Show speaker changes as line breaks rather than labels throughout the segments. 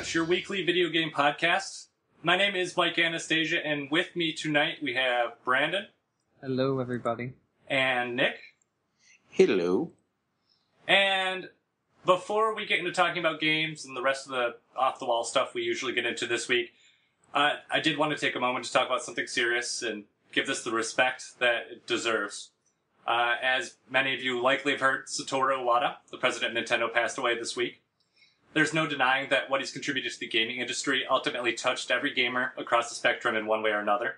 Refresh, your weekly video game podcast. My name is Mike Anastasia, and with me tonight we have Brandon.
Hello, everybody.
And Nick.
Hello.
And before we get into talking about games and the rest of the off-the-wall stuff we usually get into this week, I did want to take a moment to talk about something serious and give this the respect that it deserves. As many of you likely have heard, Satoru Iwata, the president of Nintendo, passed away this week. There's no denying that what he's contributed to the gaming industry ultimately touched every gamer across the spectrum in one way or another.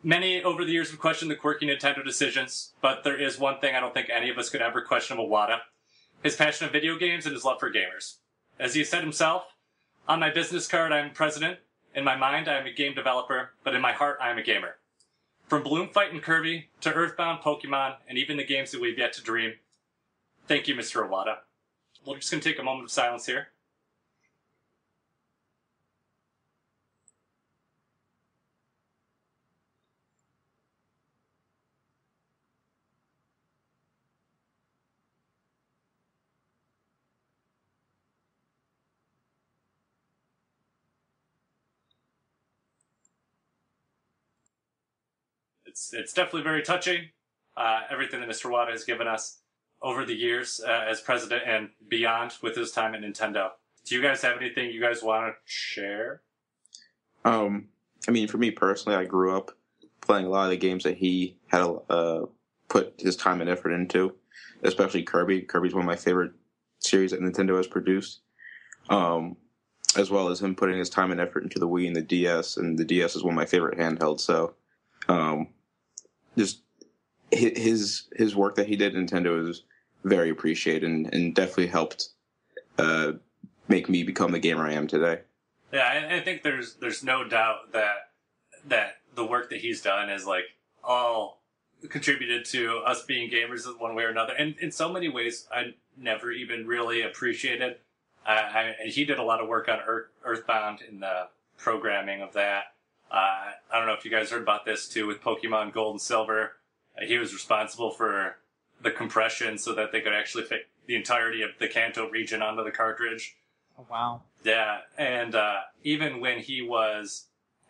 Many over the years have questioned the quirky Nintendo decisions, but there is one thing I don't think any of us could ever question of Iwata: his passion of video games and his love for gamers. As he said himself, "On my business card, I'm president. In my mind, I am a game developer, but in my heart, I am a gamer." From Bloom Fight and Kirby to Earthbound, Pokemon, and even the games that we've yet to dream, thank you, Mr. Iwata. We're just going to take a moment of silence here. It's definitely very touching, everything that Mr. Iwata has given us over the years as president and beyond with his time at Nintendo. Do you guys have anything you guys want to share?
I mean, for me personally, I grew up playing a lot of the games that he had put his time and effort into, especially Kirby. Kirby's one of my favorite series that Nintendo has produced, as well as him putting his time and effort into the Wii and the DS is one of my favorite handhelds. So, just his work that he did at Nintendo is very appreciated and definitely helped make me become the gamer I am today.
Yeah, I think there's no doubt that the work that he's done is like all contributed to us being gamers in one way or another, and in so many ways I never even really appreciated. He did a lot of work on Earthbound in the programming of that. I don't know if you guys heard about this too with Pokemon Gold and Silver. He was responsible for the compression so that they could actually fit the entirety of the Kanto region onto the cartridge.
Oh, wow.
Yeah, and even when I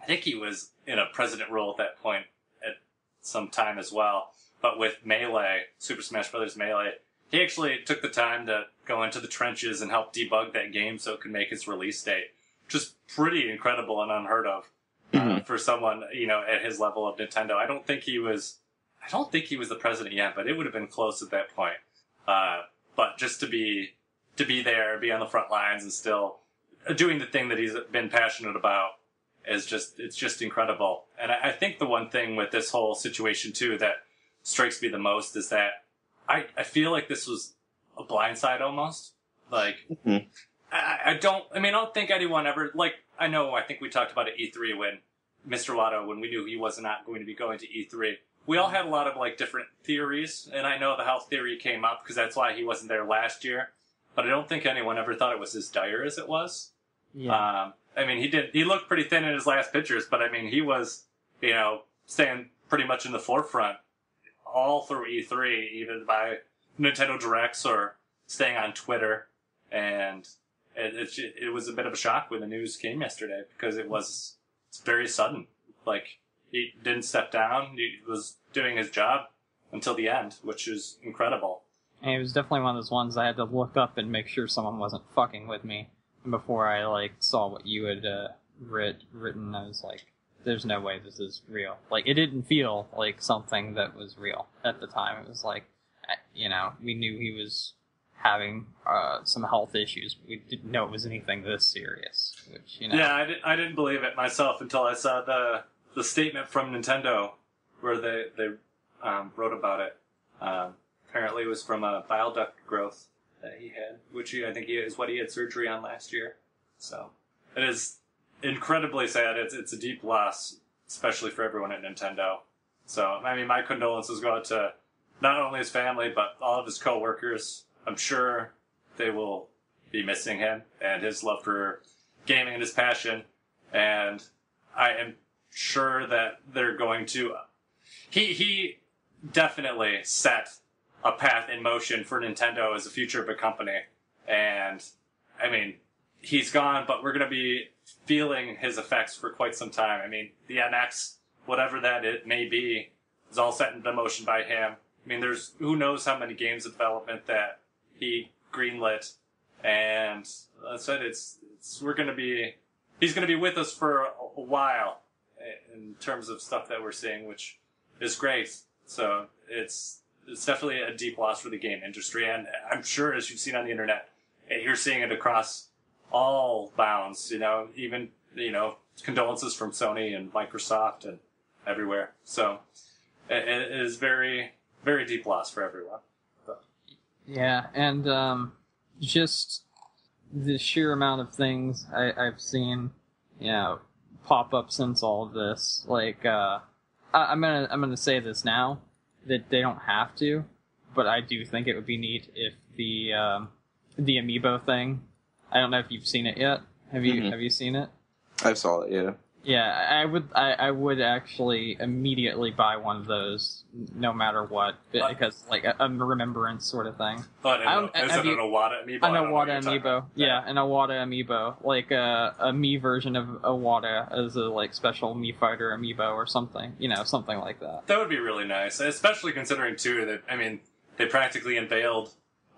think he was in a president role at that point at some time as well, but with Melee, Super Smash Bros. Melee, he actually took the time to go into the trenches and help debug that game so it could make its release date, which is pretty incredible and unheard of for someone, at his level of Nintendo. I don't think he was the president yet, but it would have been close at that point. But just to be there, be on the front lines, and still doing the thing that he's been passionate about it's just incredible. And I think the one thing with this whole situation too that strikes me the most is that I feel like this was a blindside almost. Like, I don't think anyone ever, I think we talked about it at E3 when Mr. Iwata, when we knew he was not going to be going to E3. We all had a lot of different theories, and I know the health theory came up because that's why he wasn't there last year. But I don't think anyone ever thought it was as dire as it was.
Yeah.
He looked pretty thin in his last pictures, but he was, staying pretty much in the forefront all through E3, even by Nintendo Directs or staying on Twitter. And it was a bit of a shock when the news came yesterday because it's very sudden. He didn't step down. He was doing his job until the end, which is incredible.
And it was definitely one of those ones I had to look up and make sure someone wasn't fucking with me. And before I, saw what you had written, I was like, there's no way this is real. It didn't feel like something that was real at the time. It was we knew he was having some health issues. We didn't know it was anything this serious. Which,
Yeah, I didn't believe it myself until I saw the statement from Nintendo where they wrote about it. Apparently it was from a bile duct growth that he had, which I think is what he had surgery on last year. So it is incredibly sad. It's a deep loss, especially for everyone at Nintendo. So, my condolences go out to not only his family, but all of his coworkers. I'm sure they will be missing him and his love for gaming and his passion. And I am sure that they're going to... He definitely set a path in motion for Nintendo as a future of a company. And, he's gone, but we're going to be feeling his effects for quite some time. I mean, the NX, whatever that it may be, is all set into motion by him. I mean, there's who knows how many games of development that he greenlit, and I said he's going to be with us for a while in terms of stuff that we're seeing, which is great. So it's definitely a deep loss for the game industry, and I'm sure, as you've seen on the internet, you're seeing it across all bounds. Even condolences from Sony and Microsoft and everywhere. So it is very, very deep loss for everyone.
Yeah, and just the sheer amount of things I've seen, pop up since all of this. Like, I'm gonna say this now, that they don't have to, but I do think it would be neat if the amiibo thing. I don't know if you've seen it yet. Have you seen it?
I saw it. Yeah.
Yeah, I would actually immediately buy one of those, no matter what, because like a remembrance sort of thing.
But is it an Iwata amiibo?
An Iwata amiibo, yeah, an Iwata amiibo, like a Mii version of Iwata as a like special Mii Fighter amiibo or something, something like that.
That would be really nice, especially considering too that they practically unveiled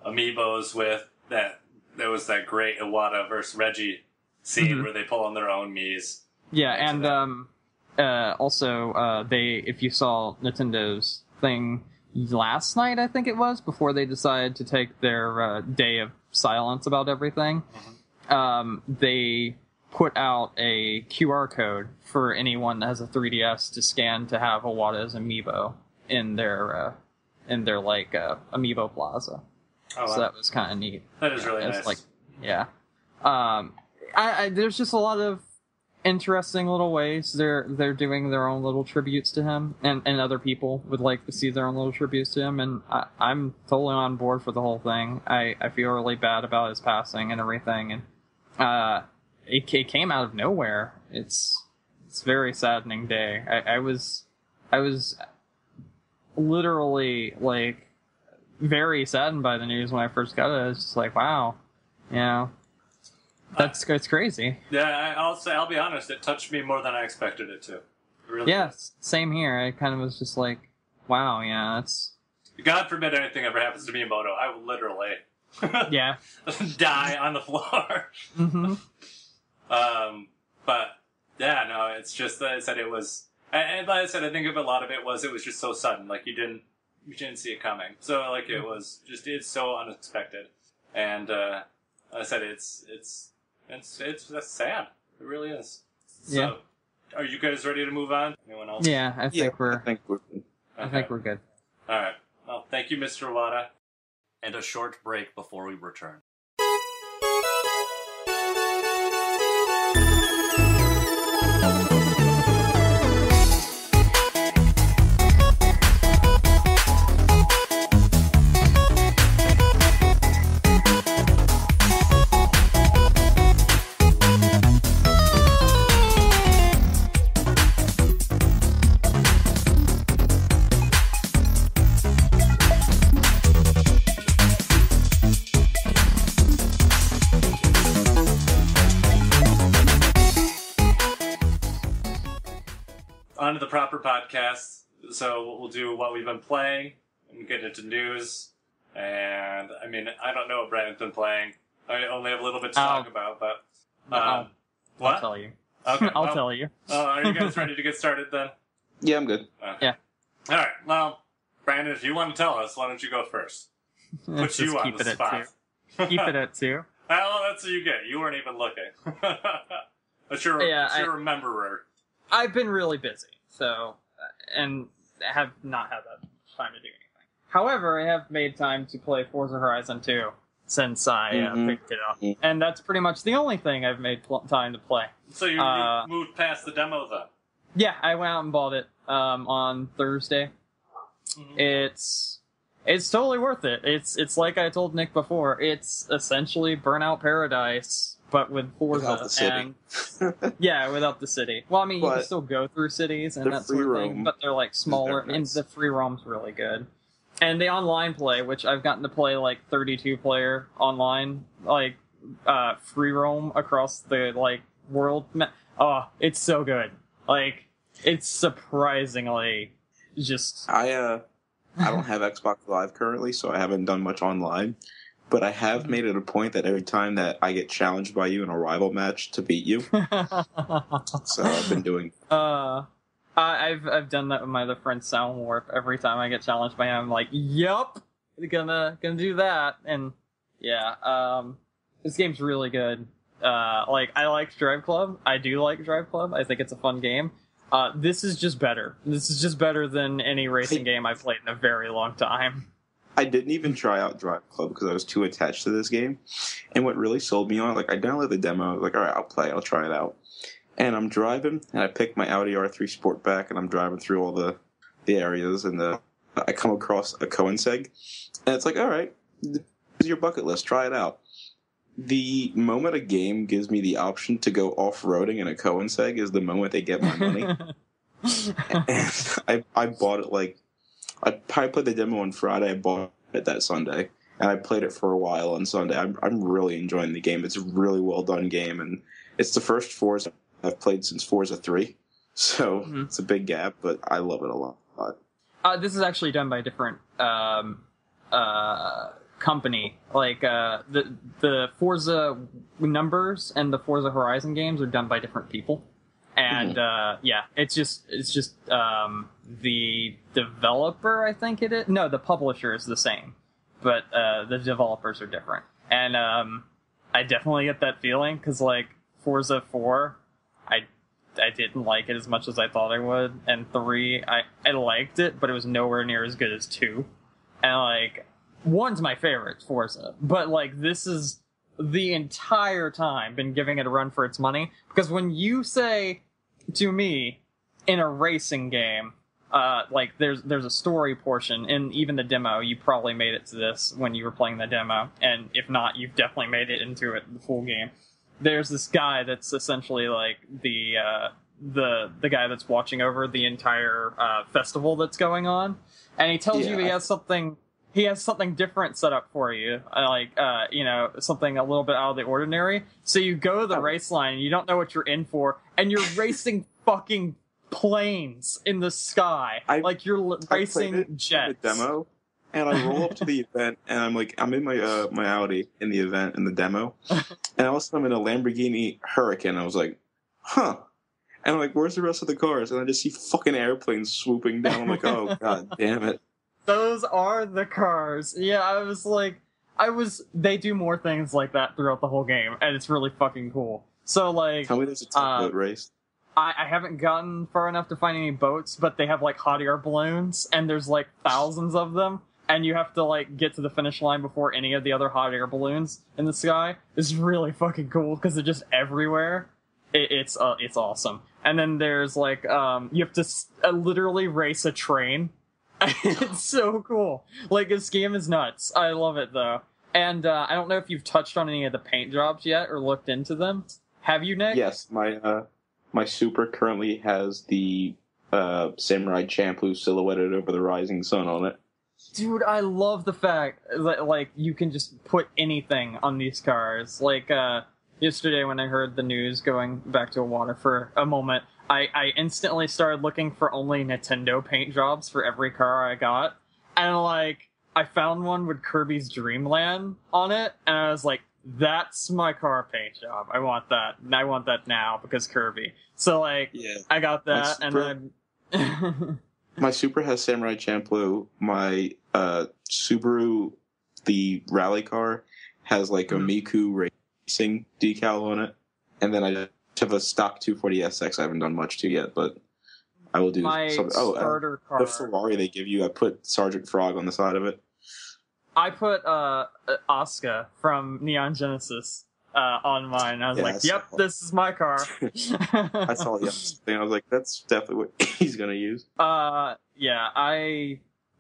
amiibos with that. There was that great Iwata versus Reggie scene where they pull on their own Miis.
Yeah, and also, if you saw Nintendo's thing last night, I think it was, before they decided to take their day of silence about everything, they put out a QR code for anyone that has a 3DS to scan to have Iwata's amiibo in their amiibo plaza.
Oh, wow.
So that was kind of neat.
That is really nice.
There's just a lot of interesting little ways they're doing their own little tributes to him, and other people would like to see their own little tributes to him, and I'm totally on board for the whole thing. I feel really bad about his passing and everything, and it came out of nowhere. It's a very saddening day. I was literally like very saddened by the news when I first got it. I was just like, wow, it's crazy.
Yeah, I'll be honest. It touched me more than I expected it to. It really did.
Same here. I kind of was just like, wow, that's.
God forbid anything ever happens to Miyamoto. I will literally, die on the floor.
Mm-hmm.
But yeah, no, it's just that I said it was, and like I said, I think of a lot of it was just so sudden. Like you didn't see it coming. So like it's so unexpected, and I said it's sad. It really is. So, are you guys ready to move on? Anyone else?
Yeah, I think we're good.
All right. Well, thank you, Mr. Iwata. And a short break before we return. On to the proper podcast. So we'll do what we've been playing and get into news. And I don't know what Brandon's been playing. I only have a little bit to talk about, but what?
I'll tell you.
Okay,
I'll tell you.
Are you guys ready to get started then?
Yeah, I'm good.
Okay.
Yeah.
All right. Well, Brandon, if you want to tell us, why don't you go first? Put you on the spot.
Keep it at 2.
Well, that's what you get. You weren't even looking. But you're a rememberer.
I've been really busy, and have not had that much time to do anything. However, I have made time to play Forza Horizon 2 since I picked it up. And that's pretty much the only thing I've made time to play.
So you moved past the demo, then?
Yeah, I went out and bought it on Thursday. Mm-hmm. It's totally worth it. It's like I told Nick before, it's essentially Burnout Paradise, but with Forza.
Without the city.
And, without the city. Well, you can still go through cities and that sort of thing, but they're like smaller, and the free roam's really good. And the online play, which I've gotten to play like 32 player online, like free roam across the like world. Oh, it's so good. Like, it's surprisingly just.
I don't have Xbox Live currently, so I haven't done much online. But I have made it a point that every time that I get challenged by you in a rival match to beat you. So I've been doing.
I've done that with my other friend Sound Warp. Every time I get challenged by him, I'm like, "Yup, gonna do that." And yeah, this game's really good. Like, I like Drive Club. I do like Drive Club. I think it's a fun game. This is just better. This is just better than any racing game I've played in a very long time.
I didn't even try out Drive Club because I was too attached to this game. And what really sold me on, like, I downloaded the demo. I was like, all right, I'll play. I'll try it out. And I'm driving, and I pick my Audi R3 Sportback, and I'm driving through all the areas, and I come across a Koenigsegg, and it's like, all right, this is your bucket list. Try it out. The moment a game gives me the option to go off-roading in a Koenigsegg is the moment they get my money. And I bought it, like, I played the demo on Friday. I bought it that Sunday, and I played it for a while on Sunday. I'm really enjoying the game. It's a really well done game, and it's the first Forza I've played since Forza 3, so it's a big gap, but I love it a lot.
This is actually done by a different company. Like the Forza numbers and the Forza Horizon games are done by different people. And yeah, it's just the developer, I think it is. No, the publisher is the same, but the developers are different. And I definitely get that feeling because like Forza 4, I didn't like it as much as I thought I would, and 3, I liked it, but it was nowhere near as good as 2. And like 1's my favorite Forza, but like this is the entire time been giving it a run for its money, because when you say to me in a racing game, like there's a story portion in even the demo, you probably made it to this when you were playing the demo, and if not, you've definitely made it into the full game. There's this guy that's essentially like the guy that's watching over the entire festival that's going on, and he tells you he has something different set up for you, like something a little bit out of the ordinary. So you go to the race line, and you don't know what you're in for, and you're racing fucking planes in the sky, like you're racing jets.
The demo. And I roll up to the event, and I'm in my my Audi in the event in the demo, and all of a sudden I'm in a Lamborghini Huracan. I was like, huh. And I'm like, where's the rest of the cars? And I just see fucking airplanes swooping down. I'm like, oh god damn it.
Those are the cars. Yeah, they do more things like that throughout the whole game, and it's really fucking cool. So like,
tell me there's a tugboat race.
I haven't gotten far enough to find any boats, but they have like hot air balloons, and there's like thousands of them. And you have to, like, get to the finish line before any of the other hot air balloons in the sky. It's really fucking cool, because they're just everywhere. It's awesome. And then there's, like, you have to literally race a train. It's so cool. Like, this game is nuts. I love it, though. And I don't know if you've touched on any of the paint jobs yet, or looked into them. Have you, Nick?
Yes, my Supra currently has the Samurai Champloo silhouetted over the rising sun on it.
Dude, I love the fact that, like, you can just put anything on these cars. Like, yesterday when I heard the news, going back to water for a moment, I instantly started looking for only Nintendo paint jobs for every car I got. And, like, I found one with Kirby's Dream Land on it, and I was like, that's my car paint job. I want that. And I want that now, because Kirby. So, like, yeah. I got that, and then...
My Supra has Samurai Champloo. My Subaru, the rally car, has like a Miku Racing decal on it. And then I just have a stock 240SX I haven't done much to yet, but I will do something.
Starter car.
The Ferrari they give you, I put Sergeant Frog on the side of it.
I put Asuka from Neon Genesis on mine. I was like, yep, this is my car.
I saw the thing. I was like, that's definitely what he's going to use.
Yeah,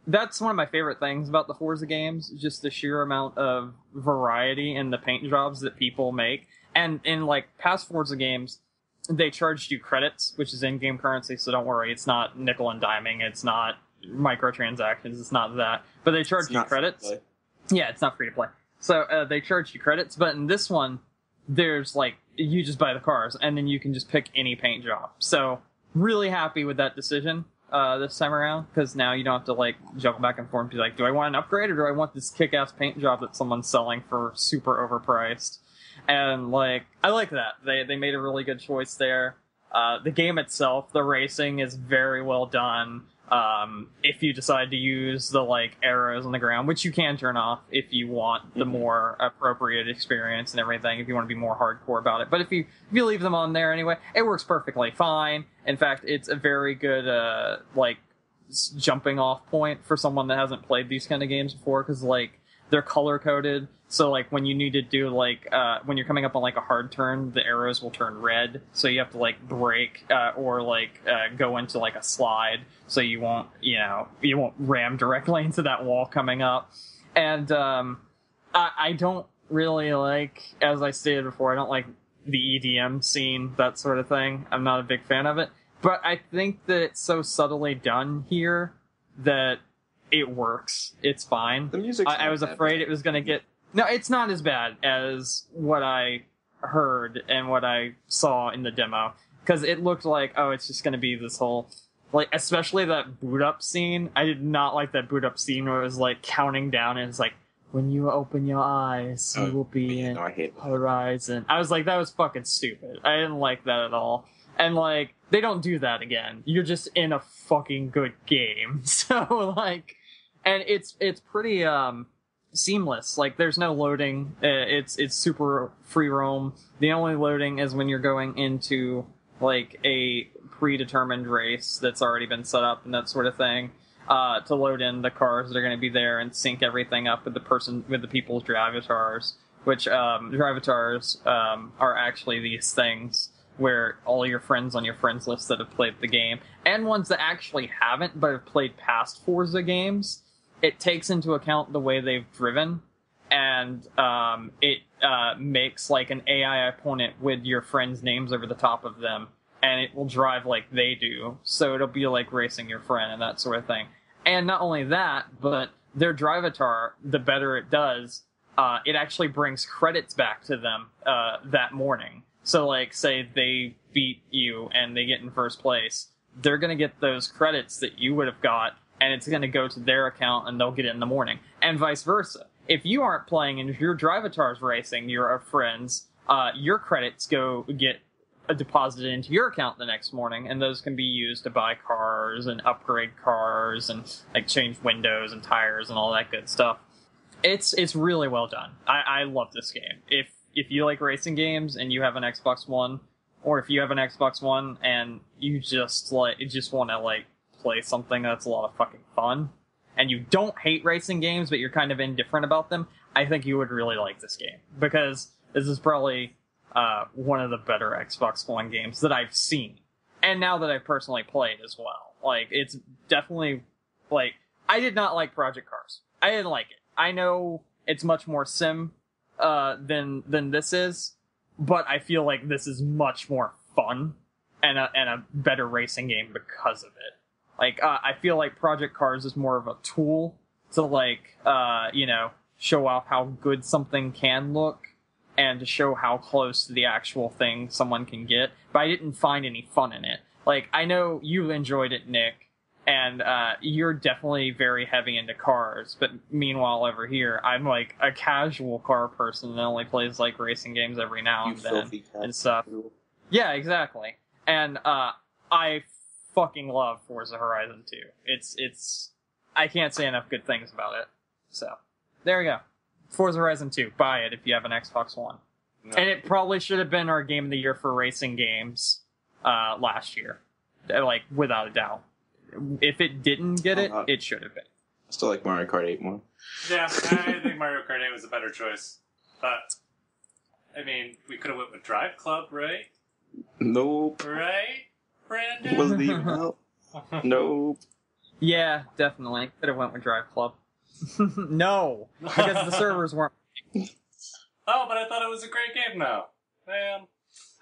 that's one of my favorite things about the Forza games, just the sheer amount of variety in the paint jobs that people make. And in, like, past Forza games, they charged you credits, which is in-game currency, so don't worry, it's not nickel and diming, it's not microtransactions, it's not that. But they charge you credits. Yeah, it's not free to play. So they charge you credits, but in this one, there's like, you just buy the cars, and then you can just pick any paint job. So really happy with that decision this time around, because now you don't have to like juggle back and forth and be like, do I want an upgrade or do I want this kick-ass paint job that someone's selling for super overpriced? And like, I like that. They made a really good choice there. The game itself, the racing is very well done. If you decide to use the like arrows on the ground, which you can turn off if you want the more appropriate experience and everything, if you want to be more hardcore about it. But if you leave them on there anyway, it works perfectly fine. In fact, it's a very good like jumping off point for someone that hasn't played these kind of games before, because like they're color coded. So like when you need to do like when you're coming up on like a hard turn, the arrows will turn red. So you have to like brake or like go into like a slide, so you won't ram directly into that wall coming up. And I don't really like, as I stated before, I don't like the EDM scene, that sort of thing. I'm not a big fan of it. But I think that it's so subtly done here that it works. It's fine.
The music.
I was afraid it was going to get... No, it's not as bad as what I heard and what I saw in the demo. Because it looked like, oh, it's just going to be this whole... Like, especially that boot-up scene. I did not like that boot-up scene where it was, like, counting down and it's like, when you open your eyes, you will be in Horizon. I was like, that was fucking stupid. I didn't like that at all. And, like, they don't do that again. You're just in a fucking good game. So, like... And it's pretty, seamless. Like, there's no loading. It's super free roam. The only loading is when you're going into, like, a predetermined race that's already been set up and that sort of thing, to load in the cars that are going to be there and sync everything up with the people's drivatars, which, drivatars, are actually these things where all your friends on your friends list that have played the game, and ones that actually haven't but have played past Forza games, it takes into account the way they've driven, and it makes like an AI opponent with your friends' names over the top of them, and it will drive like they do, so it'll be like racing your friend and that sort of thing. And not only that, but their drivatar, the better it does, it actually brings credits back to them that morning. So like, say they beat you and they get in first place, they're going to get those credits that you would have got, and it's going to go to their account and they'll get it in the morning. And vice versa. If you aren't playing and if your drivatar's racing your friends, your credits get deposited into your account the next morning, and those can be used to buy cars and upgrade cars and like change windows and tires and all that good stuff. It's really well done. I love this game. If you like racing games and you have an Xbox One, or if you have an Xbox One and you just want to like play something that's a lot of fucking fun, and you don't hate racing games but you're kind of indifferent about them, I think you would really like this game, because this is probably one of the better Xbox One games that I've seen, and now that I've personally played as well. Like, it's definitely, like, I did not like Project Cars. I didn't like it. I know it's much more sim than this is, but I feel like this is much more fun and a better racing game because of it. Like, I feel like Project Cars is more of a tool to, like, show off how good something can look and to show how close to the actual thing someone can get, but I didn't find any fun in it. Like, I know you enjoyed it, Nick, and you're definitely very heavy into cars, but meanwhile over here, I'm like a casual car person that only plays like racing games every now and then and stuff. Yeah, exactly. And I fucking love Forza Horizon 2. It's I can't say enough good things about it. So, there we go. Forza Horizon 2. Buy it if you have an Xbox One. No. And it probably should have been our Game of the Year for racing games last year. Like, without a doubt. If it didn't get it, it should have been.
I still like Mario Kart 8 more.
Yeah, I think Mario Kart 8 was a better choice. But, I mean, we could have went with Drive Club, right?
Nope.
Right, Brandon?
Wasn't even out. Nope.
Yeah, definitely. Could have went with Drive Club. No, because the servers weren't.
Oh, but I thought it was a great game now. Man.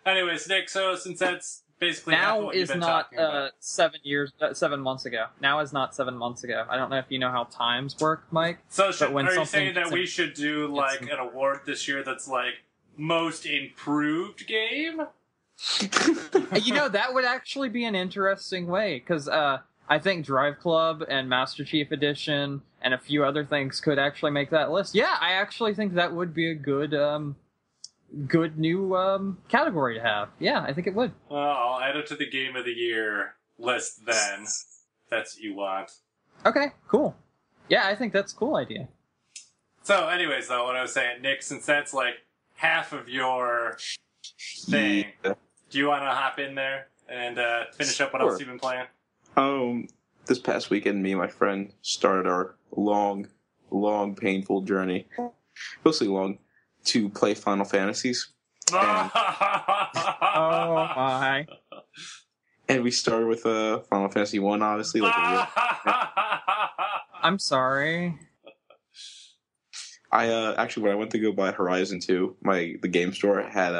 Anyways, Nick, so since that's basically half of
Now
what you've
is
been
not
talking about.
7 months ago. Now is not 7 months ago. I don't know if you know how times work, Mike.
So
but when
are you
something
saying that
gets
we should do like an award this year that's like most improved game?
That would actually be an interesting way, because I think Drive Club and Master Chief Edition and a few other things could actually make that list. Yeah, I actually think that would be a good new category to have. Yeah, I think it would.
Well, I'll add it to the Game of the Year list then. That's what you want.
Okay, cool. Yeah, I think that's a cool idea.
So, anyways, though, what I was saying, Nick, since that's like half of your thing, do you want to hop in there and finish up what else you've been playing?
This past weekend, me and my friend started our long, painful journey, mostly long, to play Final Fantasies. And,
oh my!
And we started with Final Fantasy 1, obviously.
I'm sorry.
I actually, when I went to go buy Horizon 2, the game store had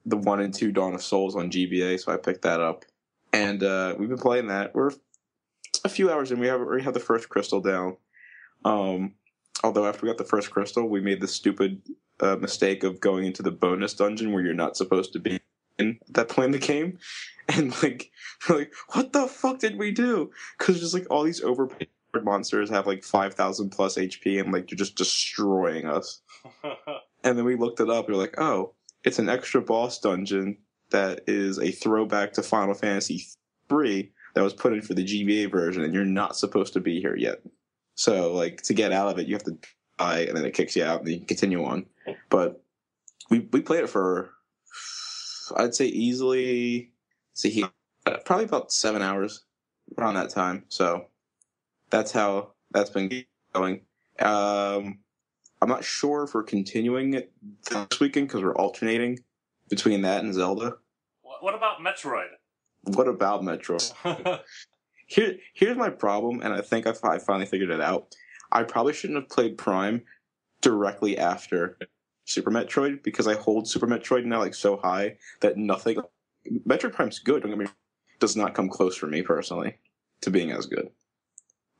the 1 and 2 Dawn of Souls on GBA, so I picked that up. And we've been playing that. We're a few hours in. We already have the first crystal down. Although after we got the first crystal, we made the stupid mistake of going into the bonus dungeon where you're not supposed to be in at that point in the game. And we're like, what the fuck did we do? Because just like all these overpowered monsters have like 5,000 plus HP and like you're just destroying us. And then we looked it up. We're like, oh, it's an extra boss dungeon that is a throwback to Final Fantasy 3 that was put in for the GBA version, and you're not supposed to be here yet. So, like, to get out of it, you have to die, and then it kicks you out, and then you can continue on. But we played it for, I'd say easily, probably about 7 hours around that time. So that's how that's been going. I'm not sure if we're continuing it this weekend because we're alternating between that and Zelda.
What about Metroid?
What about Metroid? Here's my problem, and I think I finally figured it out. I probably shouldn't have played Prime directly after Super Metroid because I hold Super Metroid now like so high that nothing. Metroid Prime's good. Don't get me wrong, does not come close for me personally to being as good.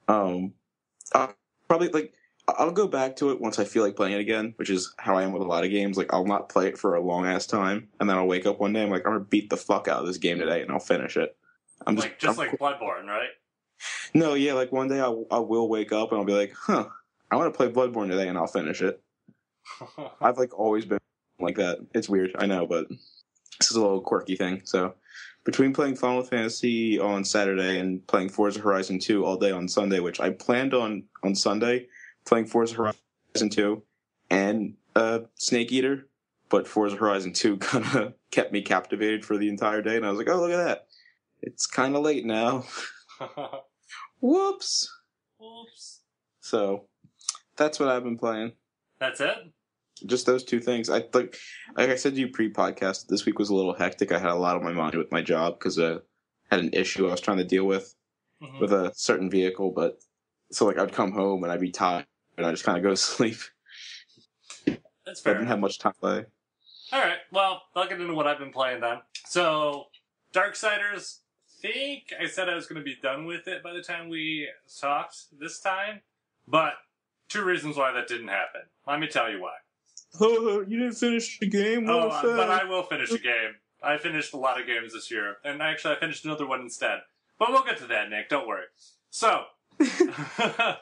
Probably like I'll go back to it once I feel like playing it again, which is how I am with a lot of games. Like I'll not play it for a long ass time, and then I'll wake up one day. I'm like, I'm gonna beat the fuck out of this game today, and I'll finish it. I'm
like Bloodborne, right?
No, yeah, like one day I will wake up and I'll be like, huh, I want to play Bloodborne today, and I'll finish it. I've like always been like that. It's weird, I know, but this is a little quirky thing. So between playing Final Fantasy on Saturday and playing Forza Horizon 2 all day on Sunday, which I planned on Sunday, playing Forza Horizon 2 and Snake Eater, but Forza Horizon 2 kind of kept me captivated for the entire day, and I was like, oh, look at that. It's kind of late now. Whoops. So that's what I've been playing.
That's it?
Just those two things. Like I said to you pre-podcast, this week was a little hectic. I had a lot on my mind with my job because I had an issue I was trying to deal with a certain vehicle. But so like I'd come home and I'd be tired and I just kind of go to sleep.
That's fair.
I didn't have much time to play.
All right. Well, I'll get into what I've been playing then. So Darksiders. I think I said I was going to be done with it by the time we talked this time, but 2 reasons why that didn't happen. Let me tell you why.
Oh, you didn't finish the game?
But I will finish the game. I finished a lot of games this year, and actually I finished another one instead. But we'll get to that, Nick. Don't worry. So, I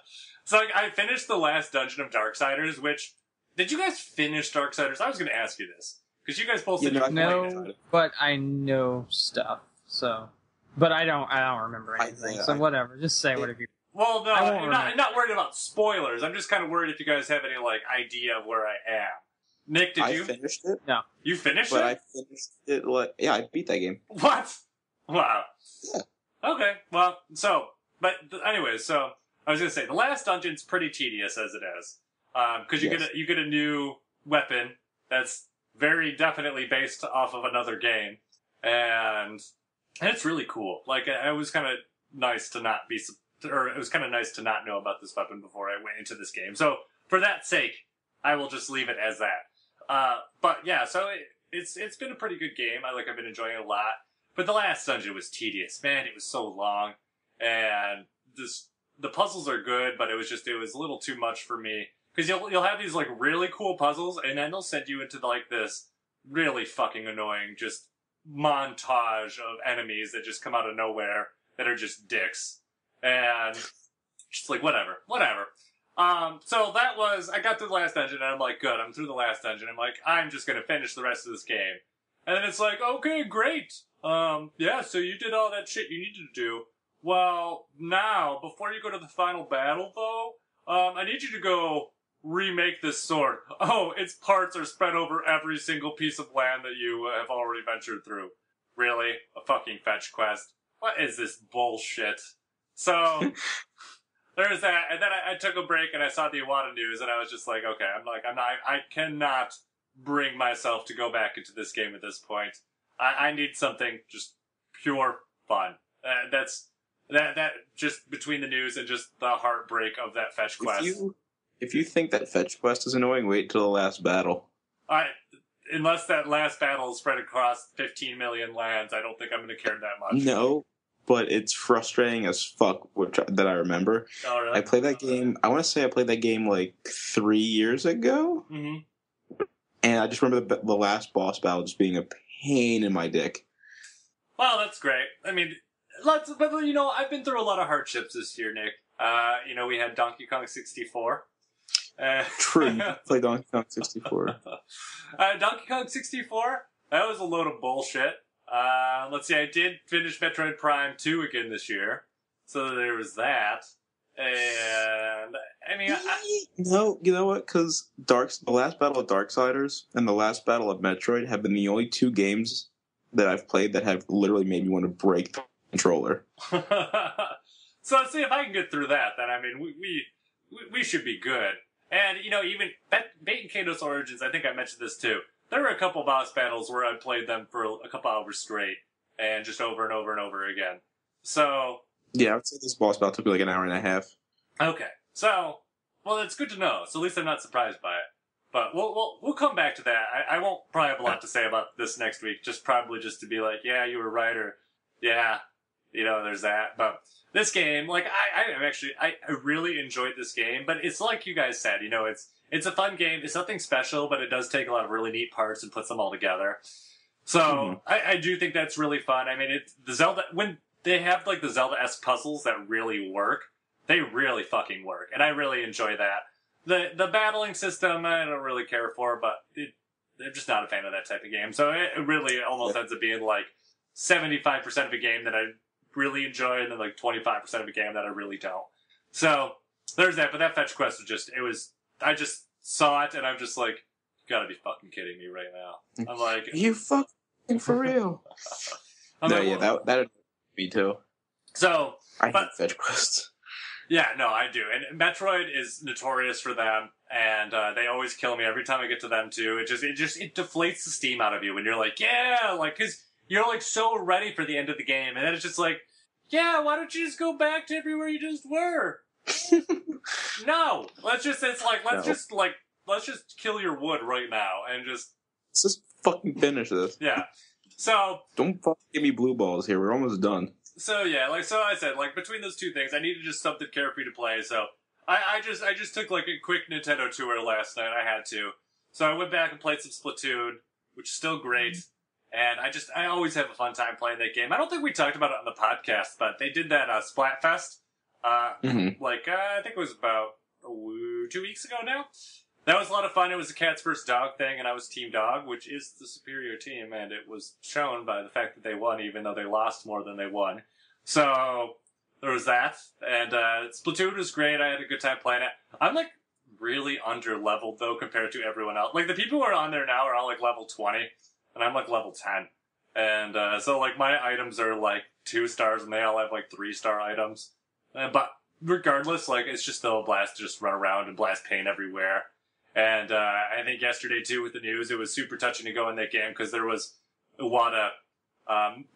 finished the last dungeon of Darksiders, which... Did you guys finish Darksiders? I was going to ask you this. Because you guys both said you played it.
No, but I know stuff, so... But I don't remember anything, so whatever. Just say whatever you...
Well, no, I'm not worried about spoilers. I'm just kind of worried if you guys have any, like, idea of where I am. Nick, did you?
I finished it.
No.
You finished it?
But I finished it, yeah, I beat that game.
What? Wow.
Yeah.
Okay, well, anyways, so, I was gonna say, the last dungeon's pretty tedious as it is. Because you get a new weapon that's very definitely based off of another game. And it's really cool. Like, it was kind of nice to not know about this weapon before I went into this game. So, for that sake, I will just leave it as that. But yeah, so it's been a pretty good game. I've been enjoying it a lot. But the last dungeon was tedious. Man, it was so long. And the puzzles are good, but it was a little too much for me. Because you'll have these, like, really cool puzzles, and then they'll send you into, like, this really fucking annoying just montage of enemies that just come out of nowhere that are just dicks. And just like, whatever. So I got through the last dungeon, and I'm like, good, I'm through the last dungeon. I'm like, I'm just gonna finish the rest of this game. And then it's like, okay, great. Yeah, so you did all that shit you needed to do. Well, now, before you go to the final battle, though, I need you to go remake this sword. Oh, its parts are spread over every single piece of land that you have already ventured through. Really? A fucking fetch quest? What is this bullshit? So, there's that, and then I took a break and I saw the Iwata news, and I was just like, okay, I cannot bring myself to go back into this game at this point. I need something just pure fun. That just between the news and just the heartbreak of that fetch quest.
If you think that fetch quest is annoying, wait till the last battle.
Unless that last battle is spread across 15 million lands, I don't think I'm going to care that much.
No, but it's frustrating as fuck that I remember.
Oh, really?
I played that game, I want to say I played that game like 3 years ago.
Mm-hmm.
And I just remember the last boss battle just being a pain in my dick.
Well, that's great. I mean, but I've been through a lot of hardships this year, Nick. We had Donkey Kong 64.
True, you play Donkey Kong 64.
Donkey Kong 64, that was a load of bullshit. Let's see, I did finish Metroid Prime 2 again this year. So there was that. And, I mean...
No, you know what? Because the last battle of Darksiders and the last battle of Metroid have been the only two games that I've played that have literally made me want to break the controller.
So let's see if I can get through that. Then, I mean, we should be good. And, even Bait and Kato's Origins, I think I mentioned this too. There were a couple boss battles where I played them for a couple hours straight, and just over and over and over again. So...
Yeah, I would say this boss battle took me like an hour and a half.
Okay. So, well, it's good to know. So at least I'm not surprised by it. But we'll come back to that. I won't probably have a lot to say about this next week. Just to be like, yeah, you were right, or yeah, there's that. But this game, like, I really enjoyed this game. But it's like you guys said, it's a fun game. It's nothing special, but it does take a lot of really neat parts and puts them all together. So I do think that's really fun. I mean, the Zelda, when they have like the Zelda-esque puzzles that really work, they really fucking work, and I really enjoy that. The battling system, I don't really care for, but I'm just not a fan of that type of game. So it really almost ends up being like 75% of a game that I really enjoy, and then like 25% of a game that I really don't. So there's that. But that fetch quest I just saw it, and I'm just like, you gotta be fucking kidding me right now. I'm like,
you fucking for real? That me too.
So
I hate fetch quests.
Yeah, no, I do. And Metroid is notorious for them, and they always kill me every time I get to them too. It deflates the steam out of you when you're like, yeah, like, cause you're like so ready for the end of the game, and then it's just like, yeah, why don't you just go back to everywhere you just were? No, let's just kill your wood right now and let's
just fucking finish this.
Yeah. So
don't fucking give me blue balls here. We're almost done.
So yeah, so I said, between those two things, I needed just something carefree to play. So I just took like a quick Nintendo tour last night. I had to, so I went back and played some Splatoon, which is still great. And I always have a fun time playing that game. I don't think we talked about it on the podcast, but they did that Splatfest. I think it was about 2 weeks ago now. That was a lot of fun. It was a cats versus dog thing, and I was Team Dog, which is the superior team, and it was shown by the fact that they won, even though they lost more than they won. So, there was that. And Splatoon was great. I had a good time playing it. I'm, really under-leveled, though, compared to everyone else. The people who are on there now are all, level 20, and I'm, level 10. And so, my items are, 2 stars, and they all have, 3-star items. But regardless, it's just still a blast to just run around and blast paint everywhere. And I think yesterday, too, with the news, it was super touching to go in that game because there was Iwata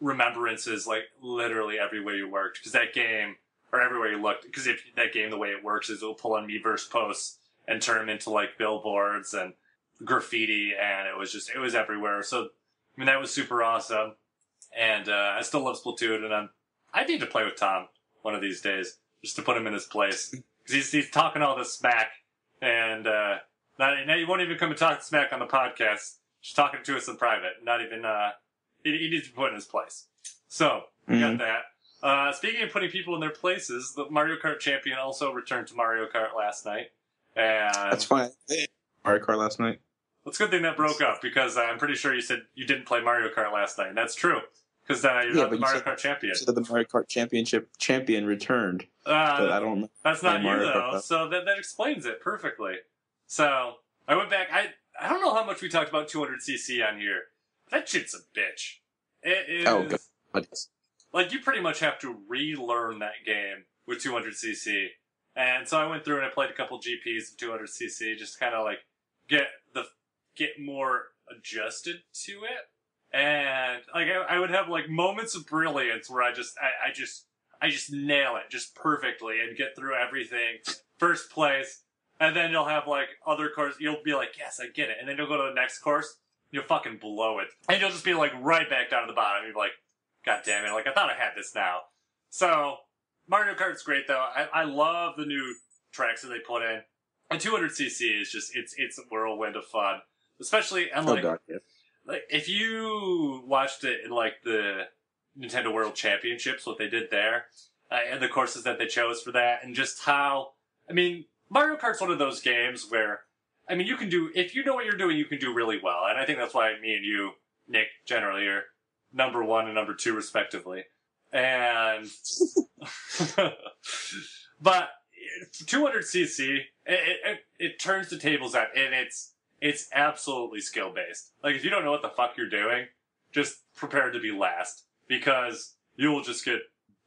remembrances, literally everywhere you worked. Because that game, or everywhere you looked, because if that game, the way it works is it'll pull on Miiverse posts and turn them into, billboards and graffiti, and it was everywhere. So, I mean, that was super awesome. And I still love Splatoon, and I need to play with Tom one of these days, just to put him in his place. Because he's talking all this smack, and now you won't even come and talk smack on the podcast. Just talking to us in private. Not even, he needs to be put in his place. So, we got that. Speaking of putting people in their places, the Mario Kart champion also returned to Mario Kart last night. And
That's fine. Mario Kart last night.
It's a good thing that broke up, because I'm pretty sure you said you didn't play Mario Kart last night, and that's true. Because you're not the Mario Kart champion.
You said the Mario Kart champion returned. But I don't.
That's not you,
Mario
though.
Kart.
So that explains it perfectly. So I went back. I don't know how much we talked about 200cc on here. That shit's a bitch. It is.
Oh, God.
Like, you pretty much have to relearn that game with 200cc. And so I went through and I played a couple GPs of 200cc just to kind of like get more adjusted to it. And like I would have like moments of brilliance where I just nail it just perfectly and get through everything, first place, and then you'll have like other courses, you'll be like, yes, I get it, and then you'll go to the next course, you'll fucking blow it, and you'll just be like right back down to the bottom. You're like, god damn it, like I thought I had this now. So Mario Kart's great though. I love the new tracks that they put in, and 200cc is just it's a whirlwind of fun, especially and like.
Oh, God, yeah.
Like, if you watched it in, like, the Nintendo World Championships, what they did there, and the courses that they chose for that, and just how, I mean, Mario Kart's one of those games where, I mean, you can do, if you know what you're doing, you can do really well, and I think that's why me and you, Nick, generally are number 1 and number 2, respectively. And, but 200cc, it turns the tables out, and it's absolutely skill-based. Like, if you don't know what the fuck you're doing, just prepare to be last. Because you will just get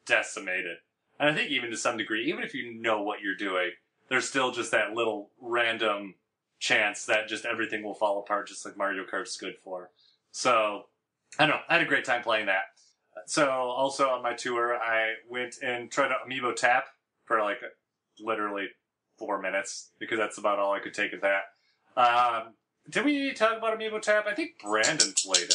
decimated. And I think even to some degree, even if you know what you're doing, there's still just that little random chance that just everything will fall apart just like Mario Kart's good for. So, I don't know. I had a great time playing that. So, also on my tour, I went and tried out Amiibo Tap for like literally 4 minutes. Because that's about all I could take of that. Did we talk about Amiibo Tap? I think Brandon played it.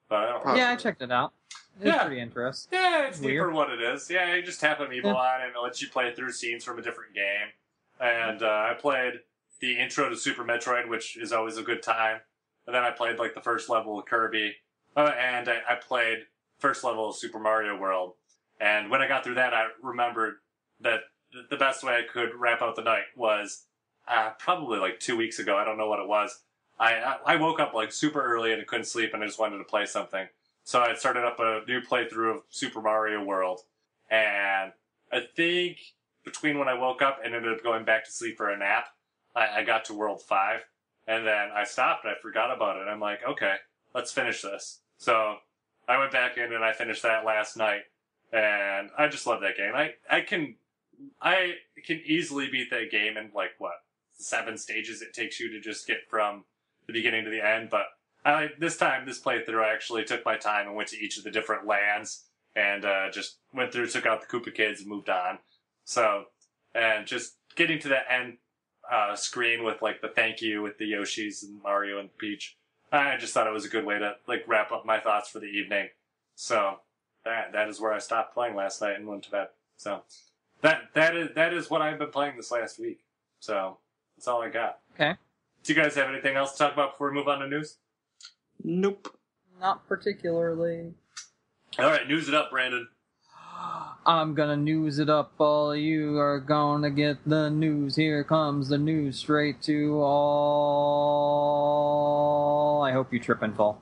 But I don't
Yeah, I checked it out. It's pretty interesting.
Yeah, it's neat for what it is. Yeah, you just tap Amiibo on and it lets you play through scenes from a different game. And I played the intro to Super Metroid, which is always a good time. And then I played like the first level of Kirby. And I played first level of Super Mario World. And when I got through that, I remembered that the best way I could wrap out the night was probably like 2 weeks ago. I don't know what it was. I woke up like super early and I couldn't sleep and I just wanted to play something. So I started up a new playthrough of Super Mario World. And I think between when I woke up and ended up going back to sleep for a nap, I got to World 5. And then I stopped and I forgot about it. I'm like, okay, let's finish this. So I went back in and I finished that last night. And I just love that game. I can easily beat that game in like, 7 stages it takes you to just get from the beginning to the end, but this playthrough, I actually took my time and went to each of the different lands and just went through, took out the Koopa Kids, and moved on. So, and just getting to that end screen with like the thank you with the Yoshis and Mario and Peach, I just thought it was a good way to like wrap up my thoughts for the evening. So that is where I stopped playing last night and went to bed. So that is what I've been playing this last week. So that's all I got.
Okay.
Do you guys have anything else to talk about before we move on to news?
Nope.
Not particularly.
All right, news it up, Brandon.
I'm gonna news it up. All you are gonna get the news. Here comes the news straight to all. I hope you trip and fall.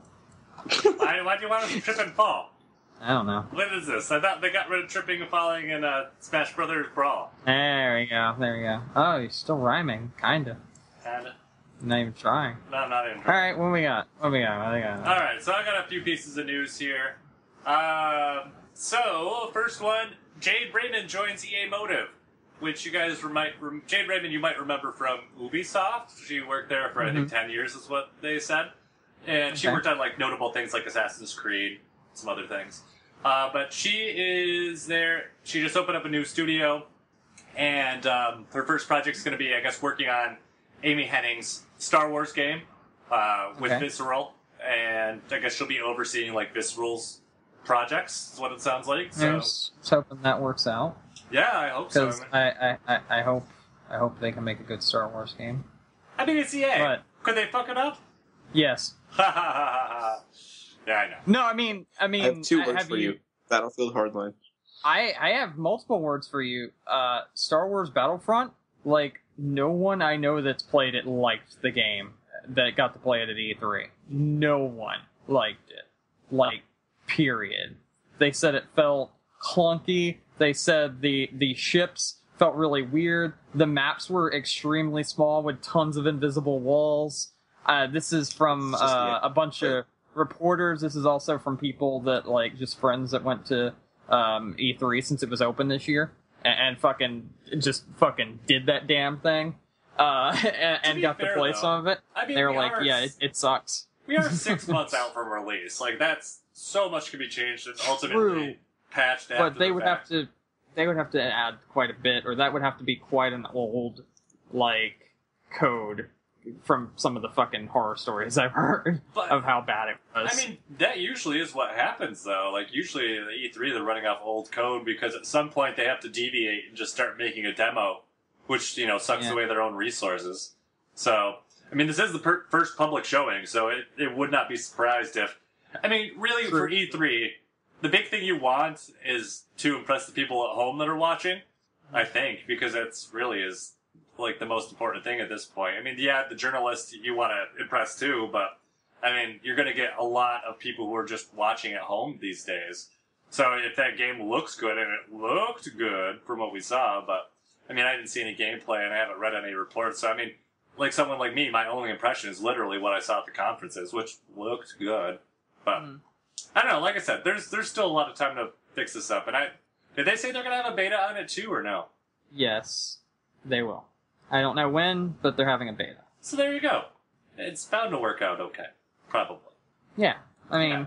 Why do you want us to trip and fall?
I don't know.
What is this? I thought they got rid of tripping and falling in Smash Brothers Brawl.
There we go. Oh, you're still rhyming. Kinda.
Kinda.
Not even trying.
No, I'm not even trying.
Alright, what we got?
Alright, so I got a few pieces of news here. So, first one, Jade Raymond joins EA Motive, which you guys Jade Raymond you might remember from Ubisoft. She worked there for, I think, 10 years is what they said. And she worked on, like, notable things like Assassin's Creed, some other things. But she is there. She just opened up a new studio, and her first project's going to be, I guess, working on Amy Hennig's Star Wars game with Visceral, and I guess she'll be overseeing like Visceral's projects. Is what it sounds like. So
I'm just hoping that works out.
yeah, I hope so.
Because I hope they can make a good Star Wars game.
I mean, it's EA.
But
Could they fuck it up?
yes.
Ha ha ha ha. Yeah, I know.
No, I mean,
I have two words for you. Battlefield Hardline.
I have multiple words for you. Star Wars Battlefront. Like, no one I know that's played it liked the game that got to play it at E3. No one liked it. Like, period. They said it felt clunky. They said the ships felt really weird. The maps were extremely small with tons of invisible walls. This is from a bunch of reporters. This is also from people that, like, just friends that went to E3 since it was open this year and fucking did that damn thing and got to play some of it.
I mean,
they were like, yeah, it sucks.
We are 6 months out from release. Like, that's so much can be changed and ultimately patched after
but they
the
would
fact.
have to add quite a bit, or that would have to be quite an old, like, code from some of the fucking horror stories I've heard of how bad it was.
I mean, that usually is what happens, though. Like, usually at E3 they're running off old code because at some point they have to deviate and just start making a demo, which, sucks away their own resources. So, I mean, this is the first public showing, so it would not be surprised if... I mean, really, for E3, the big thing you want is to impress the people at home that are watching, I think, because that's really is... like the most important thing at this point. I mean, yeah, the journalists you want to impress too, but I mean, you're going to get a lot of people who are just watching at home these days. So if that game looks good, and it looked good from what we saw, but I mean, I didn't see any gameplay and I haven't read any reports. So I mean, like someone like me, my only impression is literally what I saw at the conferences, which looked good. But I don't know. Like I said, there's still a lot of time to fix this up. And did they say they're going to have a beta on it too, or no?
Yes, they will. I don't know when, but they're having a beta.
So there you go. It's bound to work out okay. Probably.
Yeah. I mean,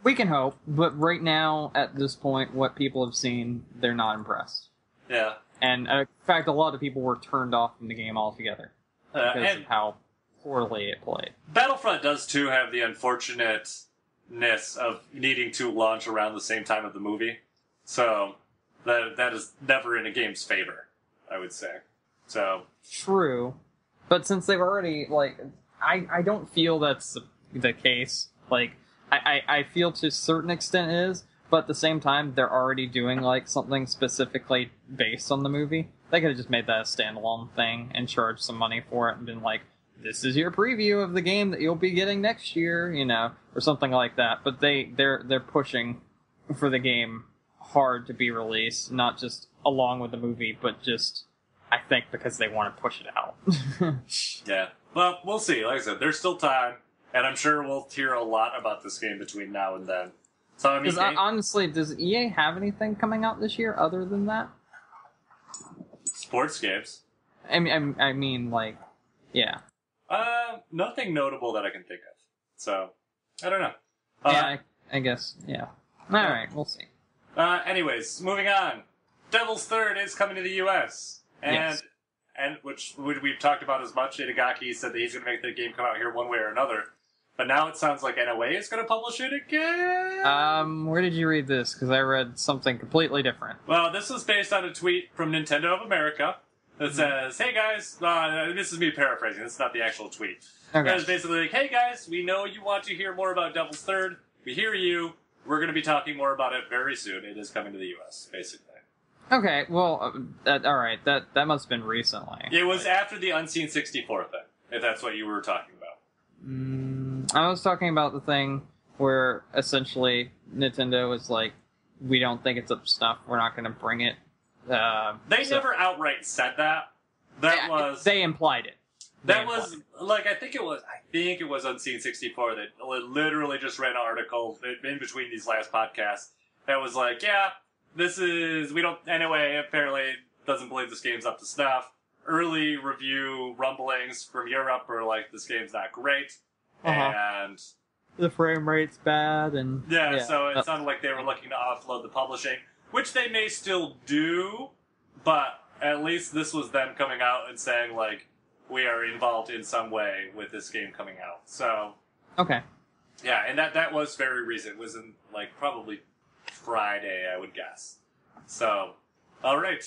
we can hope, but right now, at this point, what people have seen, they're not impressed.
Yeah.
And, in fact, a lot of people were turned off from the game altogether because of how poorly it played.
Battlefront does, too, have the unfortunateness of needing to launch around the same time of the movie. So, that is never in a game's favor, I would say. So
true, but since they've already, like, I don't feel that's the case. Like, I feel to a certain extent it is, but at the same time, they're already doing, like, something specifically based on the movie. They could have just made that a standalone thing and charged some money for it and been like, this is your preview of the game that you'll be getting next year, or something like that. But they're pushing for the game hard to be released, not just along with the movie, but just... I think because they want to push it out.
Yeah. Well, we'll see. Like I said, there's still time, and I'm sure we'll hear a lot about this game between now and then. So, I mean,
honestly, does EA have anything coming out this year other than that?
Sports games.
I mean, like, yeah.
Nothing notable that I can think of. So, I don't know.
Yeah, I guess, yeah. Alright, we'll see.
Anyways, moving on. Devil's Third is coming to the U.S.,
yes.
And which we've talked about as much. Itagaki said that he's going to make the game come out here one way or another. But now it sounds like NOA is going to publish it again?
Where did you read this? Because I read something completely different.
Well, this was based on a tweet from Nintendo of America that says, hey guys, this is me paraphrasing, this is not the actual tweet.
Okay.
It was basically like, hey guys, we know you want to hear more about Devil's Third. We hear you. We're going to be talking more about it very soon. It is coming to the U.S., basically.
Okay, well, alright, that must have been recently.
It was after the Unseen 64 thing, if that's what you were talking about.
I was talking about the thing where essentially Nintendo was like, we don't think it's up to snuff, we're not going to bring it.
They never outright said that.
They implied it.
I think it was Unseen 64 that literally just read an article in between these last podcasts that was like, yeah, NOA apparently doesn't believe this game's up to snuff. Early review rumblings from Europe are like, this game's not great. And
the frame rate's bad, and...
Yeah, so it sounded like they were looking to offload the publishing, which they may still do, but at least this was them coming out and saying, like, we are involved in some way with this game coming out. So...
Okay.
Yeah, and that was very recent. It was in, like, probably Friday, I would guess. So, alright.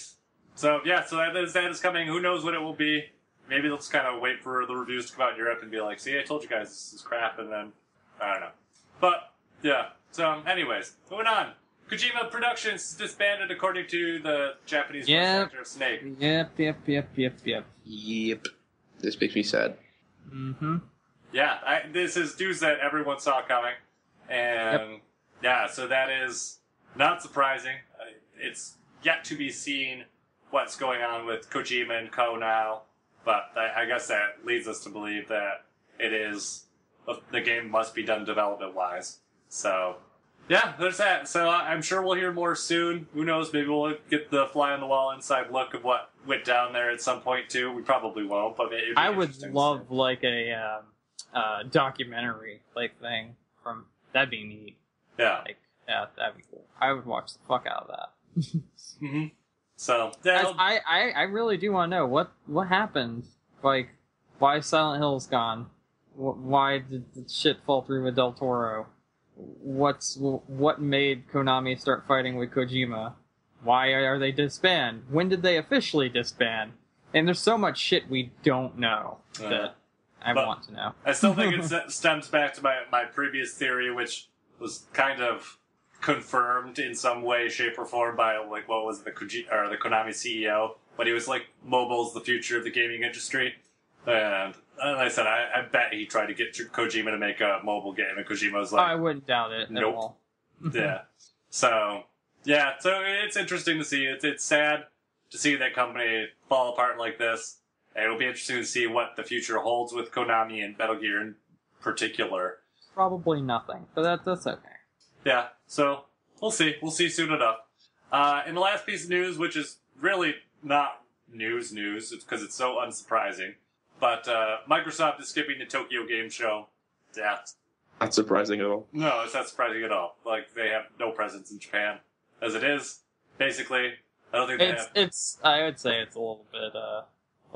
So, yeah, so that is coming. Who knows what it will be. Maybe they'll just kind of wait for the reviews to come out in Europe and be like, see, I told you guys this is crap, and then, I don't know. But, yeah. So, anyways, moving on. Kojima Productions disbanded according to the Japanese voice actor of Snake.
Yep.
Yep. This makes me sad.
Mm-hmm.
Yeah, this is news that everyone saw coming. And, yeah, so that is not surprising. It's yet to be seen what's going on with Kojima and Co. now. But I guess that leads us to believe that the game must be done development-wise. So, yeah, there's that. So I'm sure we'll hear more soon. Who knows? Maybe we'll get the fly-on-the-wall inside look of what went down there at some point, too. We probably won't, but it'd be
I would love, like, a documentary, like, thing from... That'd be neat.
Yeah.
Like, yeah, that'd be cool. I would watch the fuck out of that.
Mm-hmm. So, yeah,
I really do want to know what happened. Like, why Silent Hill's gone? Why did the shit fall through with Del Toro? What made Konami start fighting with Kojima? Why are they disband? When did they officially disband? And there's so much shit we don't know that I want to know.
I still think it stems back to my previous theory, which was kind of confirmed in some way, shape, or form by, like, what was the Konami CEO, when he was like, mobile's the future of the gaming industry. And like I said, I bet he tried to get Kojima to make a mobile game, and Kojima was like,
I wouldn't doubt it at all.
Yeah. So it's interesting to see. It's sad to see that company fall apart like this. And it'll be interesting to see what the future holds with Konami and Metal Gear in particular.
Probably nothing, but that's okay.
Yeah, so we'll see. We'll see soon enough. And the last piece of news, which is really not news, it's because it's so unsurprising. But Microsoft is skipping the Tokyo Game Show. Yeah.
Not surprising at all.
No, it's not surprising at all. Like, they have no presence in Japan. As it is, basically. I don't think they have...
I would say it's a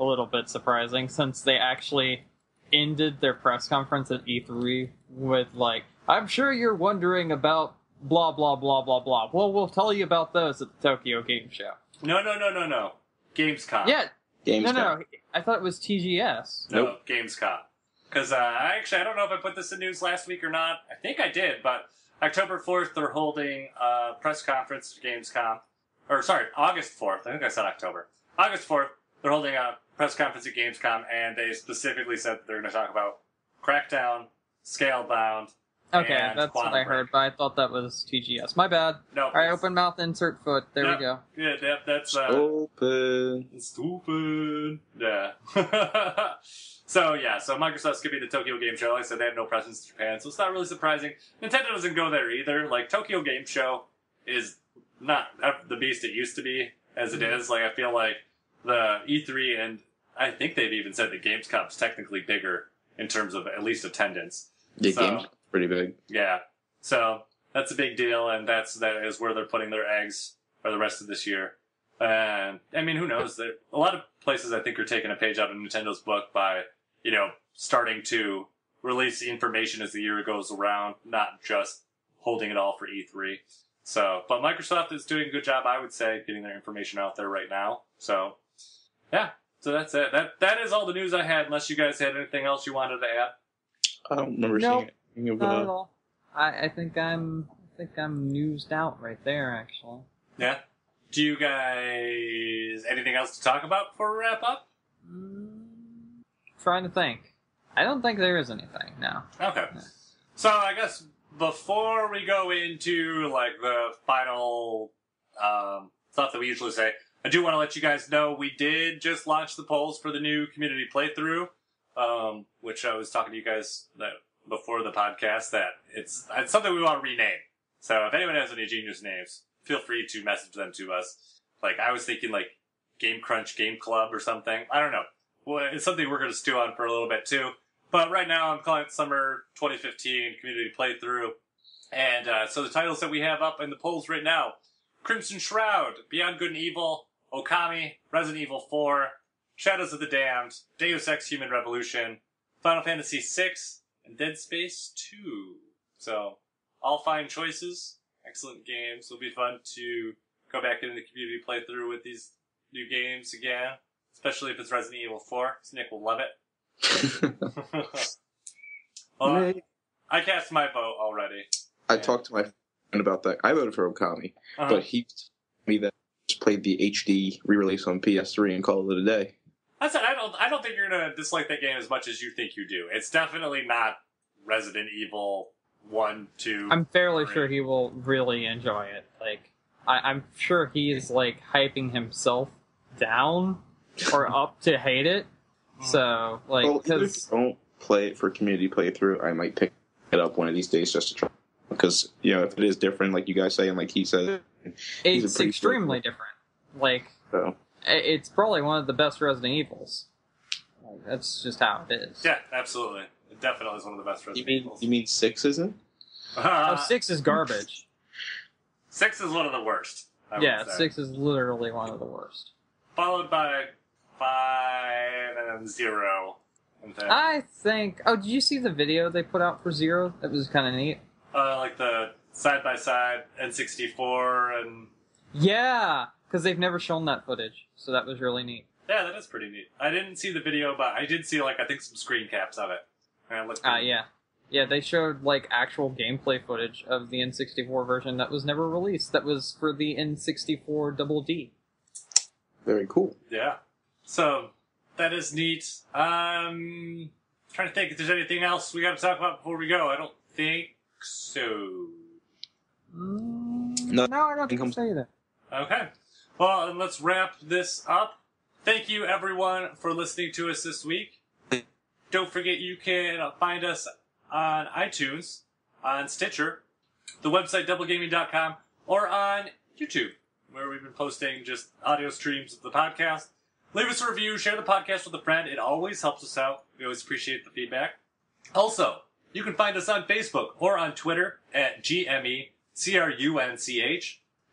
little bit surprising, since they actually ended their press conference at E3 with, like, I'm sure you're wondering about blah, blah, blah, blah, blah. Well, we'll tell you about those at the Tokyo Game Show.
No. Gamescom.
Yeah.
Gamescom.
No. I thought it was TGS.
No,
Nope.
Gamescom. Because I don't know if I put this in news last week or not. I think I did, but October 4th, they're holding a press conference at Gamescom. Or, sorry, August 4th. I think I said October. August 4th, they're holding a press conference at Gamescom, and they specifically said that they're going to talk about Crackdown, Scalebound,
Okay,
and
that's
Quantum
what I
Break.
heard, but I thought that was TGS. My bad.
No,
Alright, open mouth, insert foot. There we go.
Yeah, that's
Open.
stupid. Yeah. So Microsoft's skipping the Tokyo Game Show. Like I said, they have no presence in Japan, so it's not really surprising. Nintendo doesn't go there either. Like, Tokyo Game Show is not the beast it used to be as it is. Like, I feel like the E3, and I think they've even said that Gamescom's technically bigger in terms of at least attendance.
The
So-
game's pretty big.
Yeah. So that's a big deal, and that is where they're putting their eggs for the rest of this year. And I mean, who knows? A lot of places, I think, are taking a page out of Nintendo's book by, starting to release the information as the year goes around, not just holding it all for E3. So, but Microsoft is doing a good job, I would say, getting their information out there right now. So, yeah. So that's it. That is all the news I had, unless you guys had anything else you wanted to add.
I don't remember
Nope.
seeing it.
Not at all. I think I'm newsed out right there, actually.
Yeah. Do you guys anything else to talk about before we wrap up?
Trying to think. I don't think there is anything now.
Okay. So I guess before we go into like the final stuff that we usually say, I do want to let you guys know we did just launch the polls for the new community playthrough, which I was talking to you guys before the podcast that it's something we want to rename. So if anyone has any genius names, feel free to message them to us. Like, I was thinking like Game Crunch Game Club or something. I don't know. Well, it's something we're going to stew on for a little bit too. But right now I'm calling it Summer 2015 Community Playthrough. And so the titles that we have up in the polls right now: Crimson Shroud, Beyond Good and Evil, Okami, Resident Evil 4, Shadows of the Damned, Deus Ex Human Revolution, Final Fantasy VI, and Dead Space 2. So, all fine choices, excellent games. It'll be fun to go back into the community playthrough with these new games again, especially if it's Resident Evil 4, because Nick will love it. Well, I cast my vote already.
I talked to my friend about that. I voted for Okami, but he told me that he just played the HD re-release on PS3 and called it a day.
I said I don't think you're gonna dislike that game as much as you think you do. It's definitely not Resident Evil 1, 2.
I'm fairly
3.
sure he will really enjoy it. Like, I'm sure he's like hyping himself down or up to hate it. So, like,
well, even if you don't play it for community playthrough, I might pick it up one of these days just to try. Because, you know, if it is different, like you guys say, and like he said,
it's extremely different. Like, it's probably one of the best Resident Evils. Like, that's just how it is.
Yeah, absolutely. It definitely is one of the best Resident Evils.
You mean 6 isn't?
6 is garbage.
6 is one of the worst.
Yeah, 6 is literally one of the worst.
Followed by 5 and then 0. And then,
I think... Oh, did you see the video they put out for 0? That was kind of neat.
like the side-by-side N64 and...
Yeah, because they've never shown that footage, so that was really neat.
Yeah, that is pretty neat. I didn't see the video, but I did see, like, I think some screen caps of it. And it looked pretty
yeah. Yeah, they showed, like, actual gameplay footage of the N64 version that was never released. That was for the N64 Double D.
Very cool.
Yeah. So, that is neat. Trying to think if there's anything else we got to talk about before we go. I don't think so.
No, I don't think I'll say that.
Okay. Well, then let's wrap this up. Thank you, everyone, for listening to us this week. Don't forget you can find us on iTunes, on Stitcher, the website doublegaming.com, or on YouTube, where we've been posting just audio streams of the podcast. Leave us a review, share the podcast with a friend. It always helps us out. We always appreciate the feedback. Also, you can find us on Facebook or on Twitter at GMECRUNCH.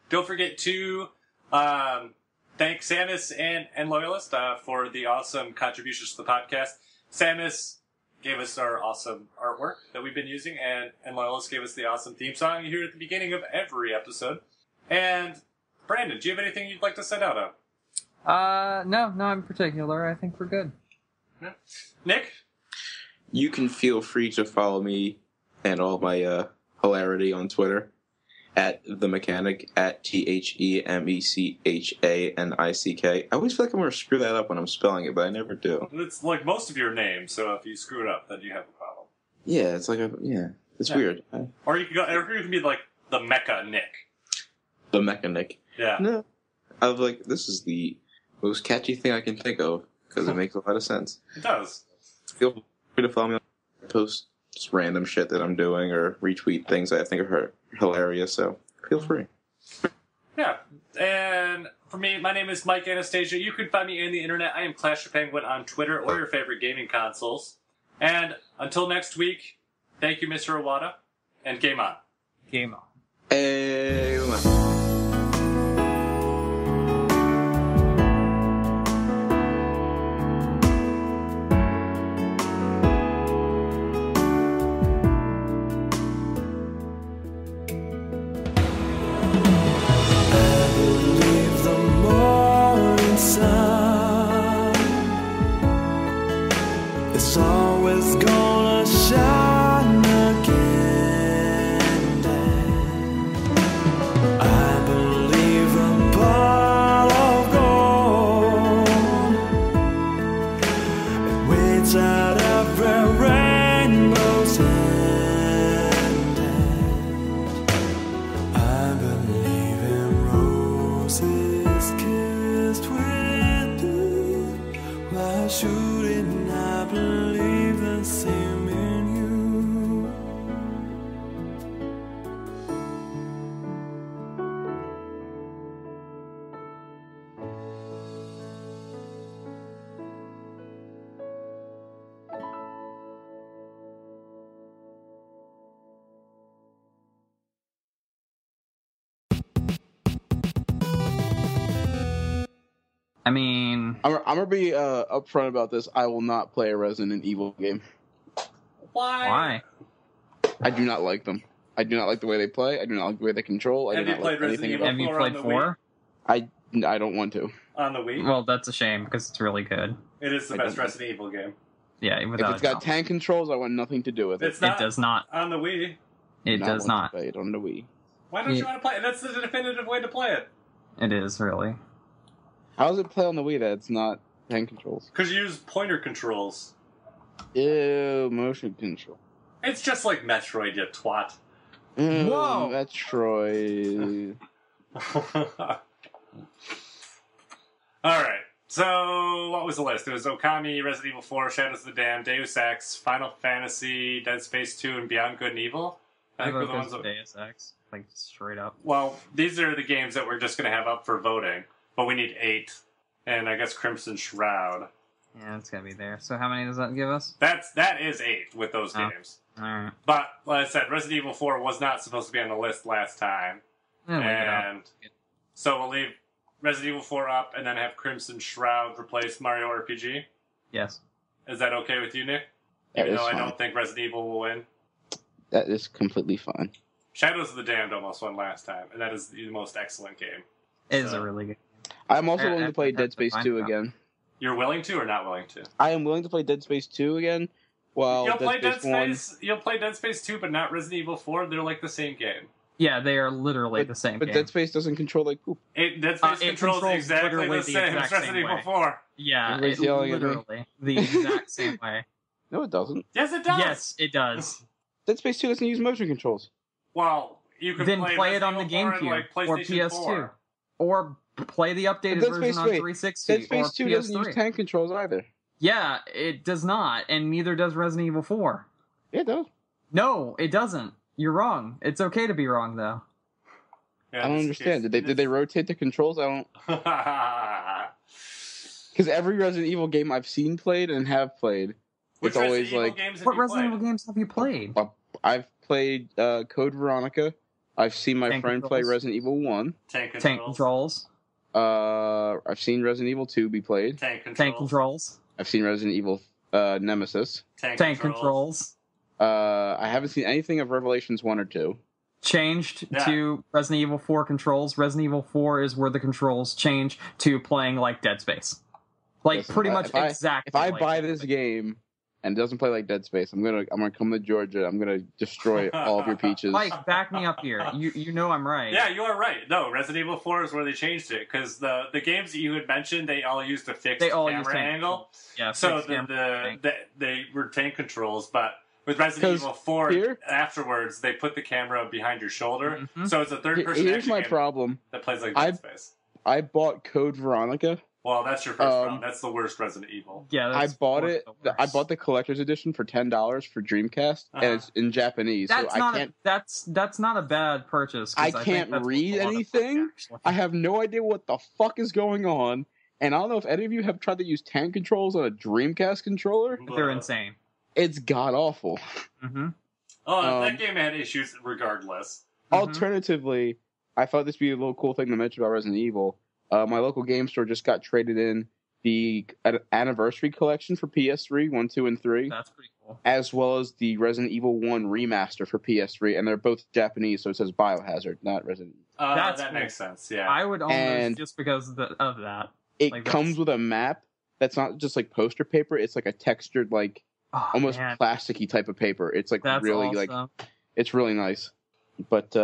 Don't forget to thank Samus and Loyalist for the awesome contributions to the podcast. Samus gave us our awesome artwork that we've been using, and Loyalist gave us the awesome theme song you hear at the beginning of every episode. And Brandon, do you have anything you'd like to send out of?
No, in particular. I think we're good.
Yeah. Nick?
You can feel free to follow me and all my hilarity on Twitter at The Mechanic, at TheMechaNick. I always feel like I'm going to screw that up when I'm spelling it, but I never do.
It's like most of your name, so if you screw it up, then you have a problem.
Yeah, it's like it's weird.
Or you can be like The Mecha Nick.
The Mechanic.
Yeah.
No, I was like, this is the most catchy thing I can think of because it makes a lot of sense.
It does.
Feel free to follow me on post just random shit that I'm doing or retweet things that I think are hilarious, so feel free.
Yeah. And for me, my name is Mike Anastasia. You can find me on the internet. I am Clash of Penguin on Twitter or your favorite gaming consoles. And until next week, thank you, Mr. Iwata, and game on.
Game on.
Hey,
it's always gonna shine again. I believe a pot of gold, it waits at every rainbow's end. I believe in roses kissed with dew. Why shouldn't I believe the same in you?
I mean...
I'm gonna be upfront about this. I will not play a Resident Evil game.
Why?
I do not like them. I do not like the way they play. I do not like the way they control. I
Have
do
you
not like
played
anything
Resident
about
Evil
Have you
4 on
played
the
4?
I don't want to.
On the Wii?
Well, that's a shame because it's really good.
It is the
I
best
don't-
Resident Evil game.
Yeah,
If
without
it's
a
got
doubt.
tank controls, I want nothing to do with it.
It's not
It does not.
on the Wii.
It does not.
Play it on the Wii.
Why don't you
Yeah.
want to play it? That's the definitive way to play it.
It is really.
How does it play on the Wii that it's not tank controls?
Because you use pointer controls.
Ew, motion control.
It's just like Metroid, you twat.
Ew,
Whoa!
Metroid.
Alright, so what was the list? It was Okami, Resident Evil 4, Shadows of the Damned, Deus Ex, Final Fantasy, Dead Space 2, and Beyond Good and Evil. I think were the ones that...
Deus Ex, like straight up.
Well, these are the games that we're just going to have up for voting, but we need 8, and I guess Crimson Shroud.
Yeah, it's gotta be there. So how many does that give us?
That is 8 with those
Oh.
games.
Alright.
But, like I said, Resident Evil 4 was not supposed to be on the list last time. And so we'll leave Resident Evil 4 up and then have Crimson Shroud replace Mario RPG.
Yes.
Is that okay with you, Nick?
That
Even
is
though I
fine.
don't think Resident Evil will win.
That is completely fine.
Shadows of the Damned almost won last time, and that is the most excellent game.
It is
So-
a really good.
I'm also willing
I
to play
have
Dead
to
Space
find
2
out.
again.
You're willing to or not willing to?
I am willing to play Dead Space 2 again. Well,
You'll play Dead
1.
Space. You'll play Dead Space 2, but not Resident Evil 4. They're like the same game.
Yeah, they are literally the same
But
game.
Dead Space doesn't control like poop.
Dead Space
It
controls
controls
exactly
literally
the
the
same
exact
as Resident
same
Evil
way.
4.
Yeah,
Everybody's
it
yelling at me.
literally the exact same way.
No, it doesn't.
Yes, it does.
Yes, it does.
Dead Space 2 doesn't use motion controls.
Well, you can
Then play it
Resident
on the
Evil 4 and,
GameCube
like,
or
PlayStation
PS2,
4.
or play the updated
Dead
version
Space-
on
wait,
360
Dead
or
Space 2 doesn't use
PS3.
tank controls either.
Yeah, it does not, and neither does Resident Evil 4.
Yeah, it does.
No, it doesn't. You're wrong. It's okay to be wrong, though.
Yeah,
I don't
this
understand.
case-
Did they rotate the controls? I don't. Because every Resident Evil game I've seen played and have played,
Which
it's always
Resident Evil
like
games have
What
you
Resident
played?
Evil games have you played?
I've played Code Veronica. I've seen my
Tank
friend play
controls.
Resident Evil 1.
Tank controls.
Tank controls.
I've seen Resident Evil 2 be played.
Tank controls.
Tank controls.
I've seen Resident Evil Nemesis.
Tank controls.
I haven't seen anything of Revelations 1 or 2.
Changed
Yeah.
to Resident Evil 4 controls. Resident Evil 4 is where the controls change to playing like Dead Space. Like,
Listen,
pretty
if
much
I-
exactly.
If I
like
buy
Dead
this
Space.
game and it doesn't play like Dead Space, I'm gonna come to Georgia. I'm gonna destroy all of your peaches.
Mike, back me up here. You know I'm right.
Yeah, you are right. No, Resident Evil 4 is where they changed it, because the games that you had mentioned, they all used a fixed
They all use
camera
tank
angle.
Yeah,
So
fixed camera.
they were tank controls, but with Resident
'Cause
Evil 4,
here-
afterwards, they put the camera behind your shoulder.
Mhm.
So it's a third-person
Here's
action
my
game
problem.
that plays like
I-
Dead Space.
I bought Code Veronica.
Well, that's your first
Um,
round. That's the worst Resident Evil.
Yeah,
I
that's
bought
one
it.
of the
I
worst.
bought the collector's edition for $10 for Dreamcast,
Uh-huh.
and it's in Japanese.
That's
so
not
I can't.
that's not a bad purchase. 'cause
I
think
can't
that's what
read
a lot of
anything.
folk actually-
I have no idea what the fuck is going on, and I don't know if any of you have tried to use tank controls on a Dreamcast controller.
They're insane.
It's god awful.
Mm-hmm.
Oh, that
Um,
game had issues regardless.
Alternatively, I thought this would be a little cool thing to mention about Resident Evil. My local game store just got traded in the anniversary collection for PS3, 1, 2, and 3,
That's pretty cool.
as well as the Resident Evil 1 remaster for PS3, and they're both Japanese, so it says Biohazard, not Resident Evil.
That
That's
makes sense, yeah.
I would own
And-
those just because of that.
It
Like,
comes with a map that's not just like poster paper, it's like a textured, like,
Oh,
almost
man,
plasticky type of paper. It's like
that's
really,
awesome.
like, it's really nice. But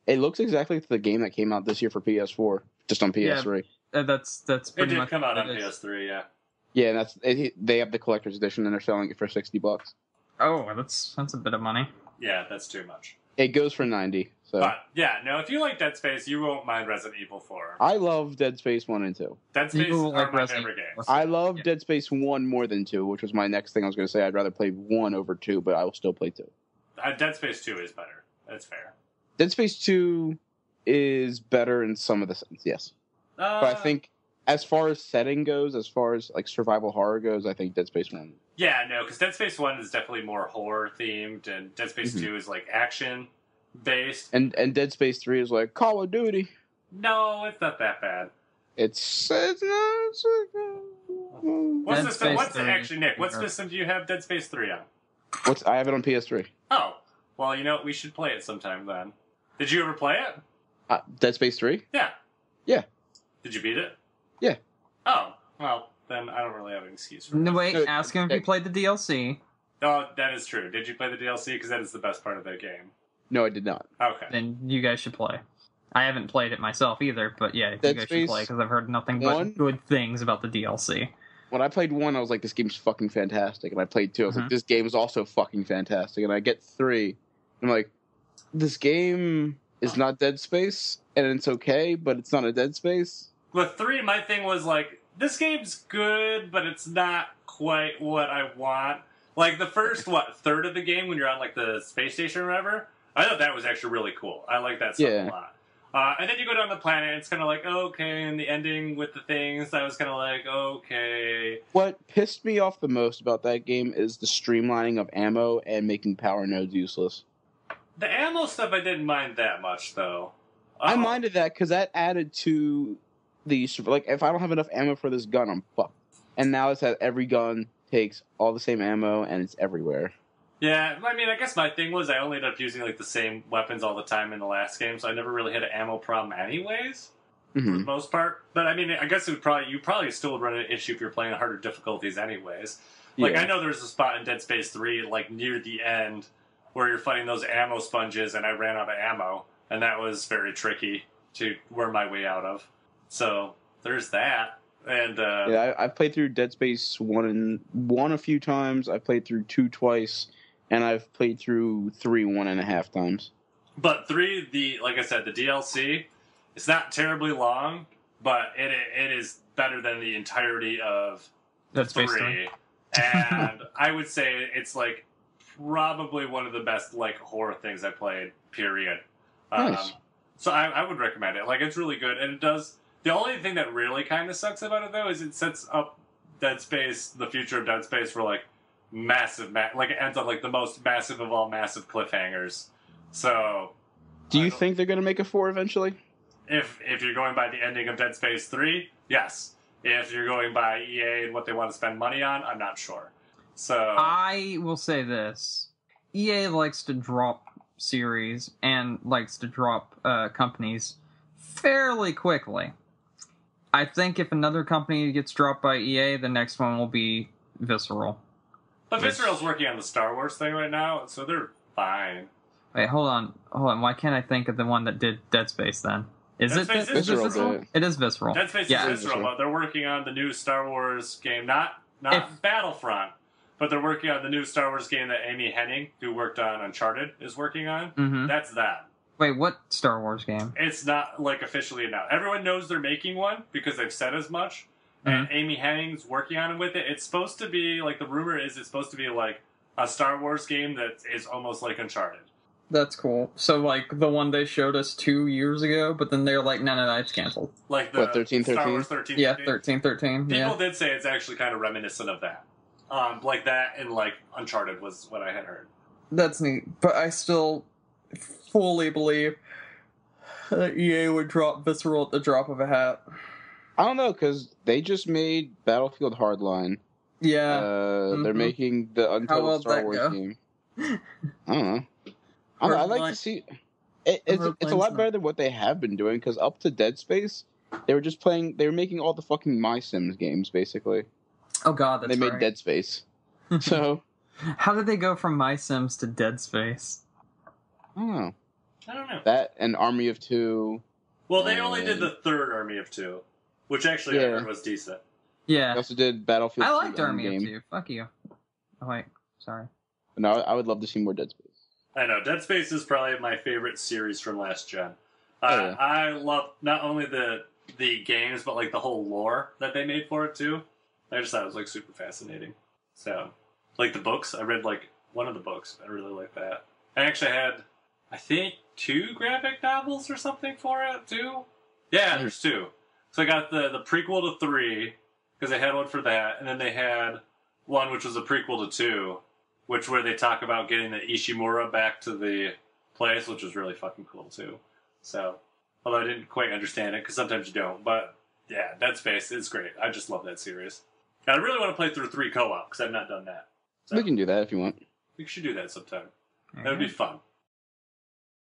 it looks exactly like the game that came out this year for PS4, just on PS3.
That's
It
pretty
did
much
come out
what
on
it is.
PS3, yeah.
Yeah, and they have the collector's edition, and they're selling it for $60.
Oh, that's a bit of money.
Yeah, that's too much.
It goes for 90. So
But, yeah, no, if you like Dead Space, you won't mind Resident Evil 4.
I love Dead Space 1 and 2.
Dead Space
You
are
like
my
Resident
favorite
Evil.
games.
I love
Yeah.
Dead Space 1 more than 2, which was my next thing I was going to say. I'd rather play 1 over 2, but I will still play 2.
Dead Space 2 is better. That's fair.
Dead Space 2 is better in some of the sense, yes. But I think as far as setting goes, as far as like survival horror goes, I think Dead Space 1.
Yeah, no, because Dead Space 1 is definitely more horror themed, and Dead Space
Mhm.
2 is like action based.
And Dead Space 3 is like Call of Duty.
No, it's not that bad.
It's not.
What's
Dead
the
Space
what's the
3
actually, Nick? What
is-
system do you have Dead Space 3 on?
I have it on PS3.
Oh, well, we should play it sometime then. Did you ever play it?
Dead Space 3?
Yeah.
Yeah.
Did you beat it?
Yeah.
Oh, well, then I don't really have an excuse for
No,
that.
wait, ask him if he played the DLC.
Oh, that is true. Did you play the DLC? Because that is the best part of that game.
No, I did not.
Okay.
Then you guys should play. I haven't played it myself either, but yeah, you
Dead
guys
Space
should play because I've heard nothing but
1?
good things about the DLC.
When I played 1, I was like, this game's fucking fantastic. And I played 2, I was like, this game is also fucking fantastic. And I get 3, I'm like, this game is not Dead Space, and it's okay, but it's not a Dead Space.
With 3, my thing was like, this game's good, but it's not quite what I want. Like, the first, third of the game when you're on, like, the space station or whatever, I thought that was actually really cool. I like that stuff a lot. And then you go down the planet, and it's kind of like, okay, and the ending with the things, I was kind of like, okay.
What pissed me off the most about that game is the streamlining of ammo and making power nodes useless.
The ammo stuff I didn't mind that much, though.
I minded that because that added to the... Like, if I don't have enough ammo for this gun, I'm fucked. And now it's that every gun takes all the same ammo, and it's everywhere.
Yeah, I mean, I guess my thing was I only ended up using, like, the same weapons all the time in the last game, so I never really had an ammo problem anyways, for the most part. But, I mean, I guess you probably still would run an issue if you're playing harder difficulties anyways. Like, I know there's a spot in Dead Space 3, like, near the end, where you're fighting those ammo sponges, and I ran out of ammo, and that was very tricky to worm my way out of. So, there's that. And
I've played through Dead Space 1 a few times, I've played through 2 twice, and I've played through 3 1.5 times.
But 3, like I said, the DLC, it's not terribly long, but it is better than the entirety of
Dead Space
3. And I would say it's, like, probably one of the best, like, horror things I played, period.
Nice.
So I would recommend it. Like, it's really good, and it does... The only thing that really kind of sucks about it, though, is it sets up Dead Space, the future of Dead Space, for, like, massive... like, it ends on, like, the most massive of all massive cliffhangers. So...
Do you think they're going to make a 4 eventually?
If you're going by the ending of Dead Space 3, yes. If you're going by EA and what they want to spend money on, I'm not sure. So...
I will say this. EA likes to drop series and likes to drop companies fairly quickly. I think if another company gets dropped by EA, the next one will be Visceral.
But Visceral's working on the Star Wars thing right now, so they're fine.
Wait, hold on. Why can't I think of the one that did Dead Space then? Is
Dead
it
Space is
Visceral? It is Visceral.
Dead Space
Yeah.
is Visceral, but they're working on the new Star Wars game, not Battlefront, but they're working on the new Star Wars game that Amy Hennig, who worked on Uncharted, is working on.
Mm-hmm.
That's that.
Wait, what Star Wars game?
It's not, like, officially announced. Everyone knows they're making one, because they've said as much, and Amy Hennig's working on it with it. It's supposed to be, like, the rumor is it's supposed to be, like, a Star Wars game that is almost like Uncharted.
That's cool. So, like, the one they showed us 2 years ago, but then they're like, no, it's canceled.
Like the
1313?
Star Wars 1313?
Yeah, 1313.
People did say it's actually kind of reminiscent of that. Like that and, like, Uncharted was what I had heard.
That's neat. But I still fully believe that EA would drop Visceral at the drop of a hat.
I don't know, because they just made Battlefield Hardline.
Yeah.
They're making the Untitled Star Wars game. I don't know. I'd like to see... It's a lot better than what they have been doing, because up to Dead Space, they were making all the fucking My Sims games, basically.
Oh god, that's
right. They made
right.
Dead Space. So...
How did they go from My Sims to Dead Space?
I don't know.
know.
That and Army of Two.
Well, they only did the third Army of Two, which actually I heard was decent.
Yeah.
They also did Battlefield.
I liked Army of Two. Fuck you. Oh wait, sorry.
No, I would love to see more Dead Space.
I know. Dead Space is probably my favorite series from last gen. I love not only the games, but, like, the whole lore that they made for it, too. I just thought it was, like, super fascinating. So, like, the books, I read, like, one of the books. I really like that. I actually had, I think, 2 graphic novels or something for it, too. Yeah, there's 2. So I got the prequel to 3, because they had one for that, and then they had one which was a prequel to 2, where they talk about getting the Ishimura back to the place, which was really fucking cool, too. So, although I didn't quite understand it, because sometimes you don't, but, yeah, Dead Space is great. I just love that series. I really want to play through 3 co-op, because I've not done that. So.
We can do that if you want.
We should do that sometime. That would be fun.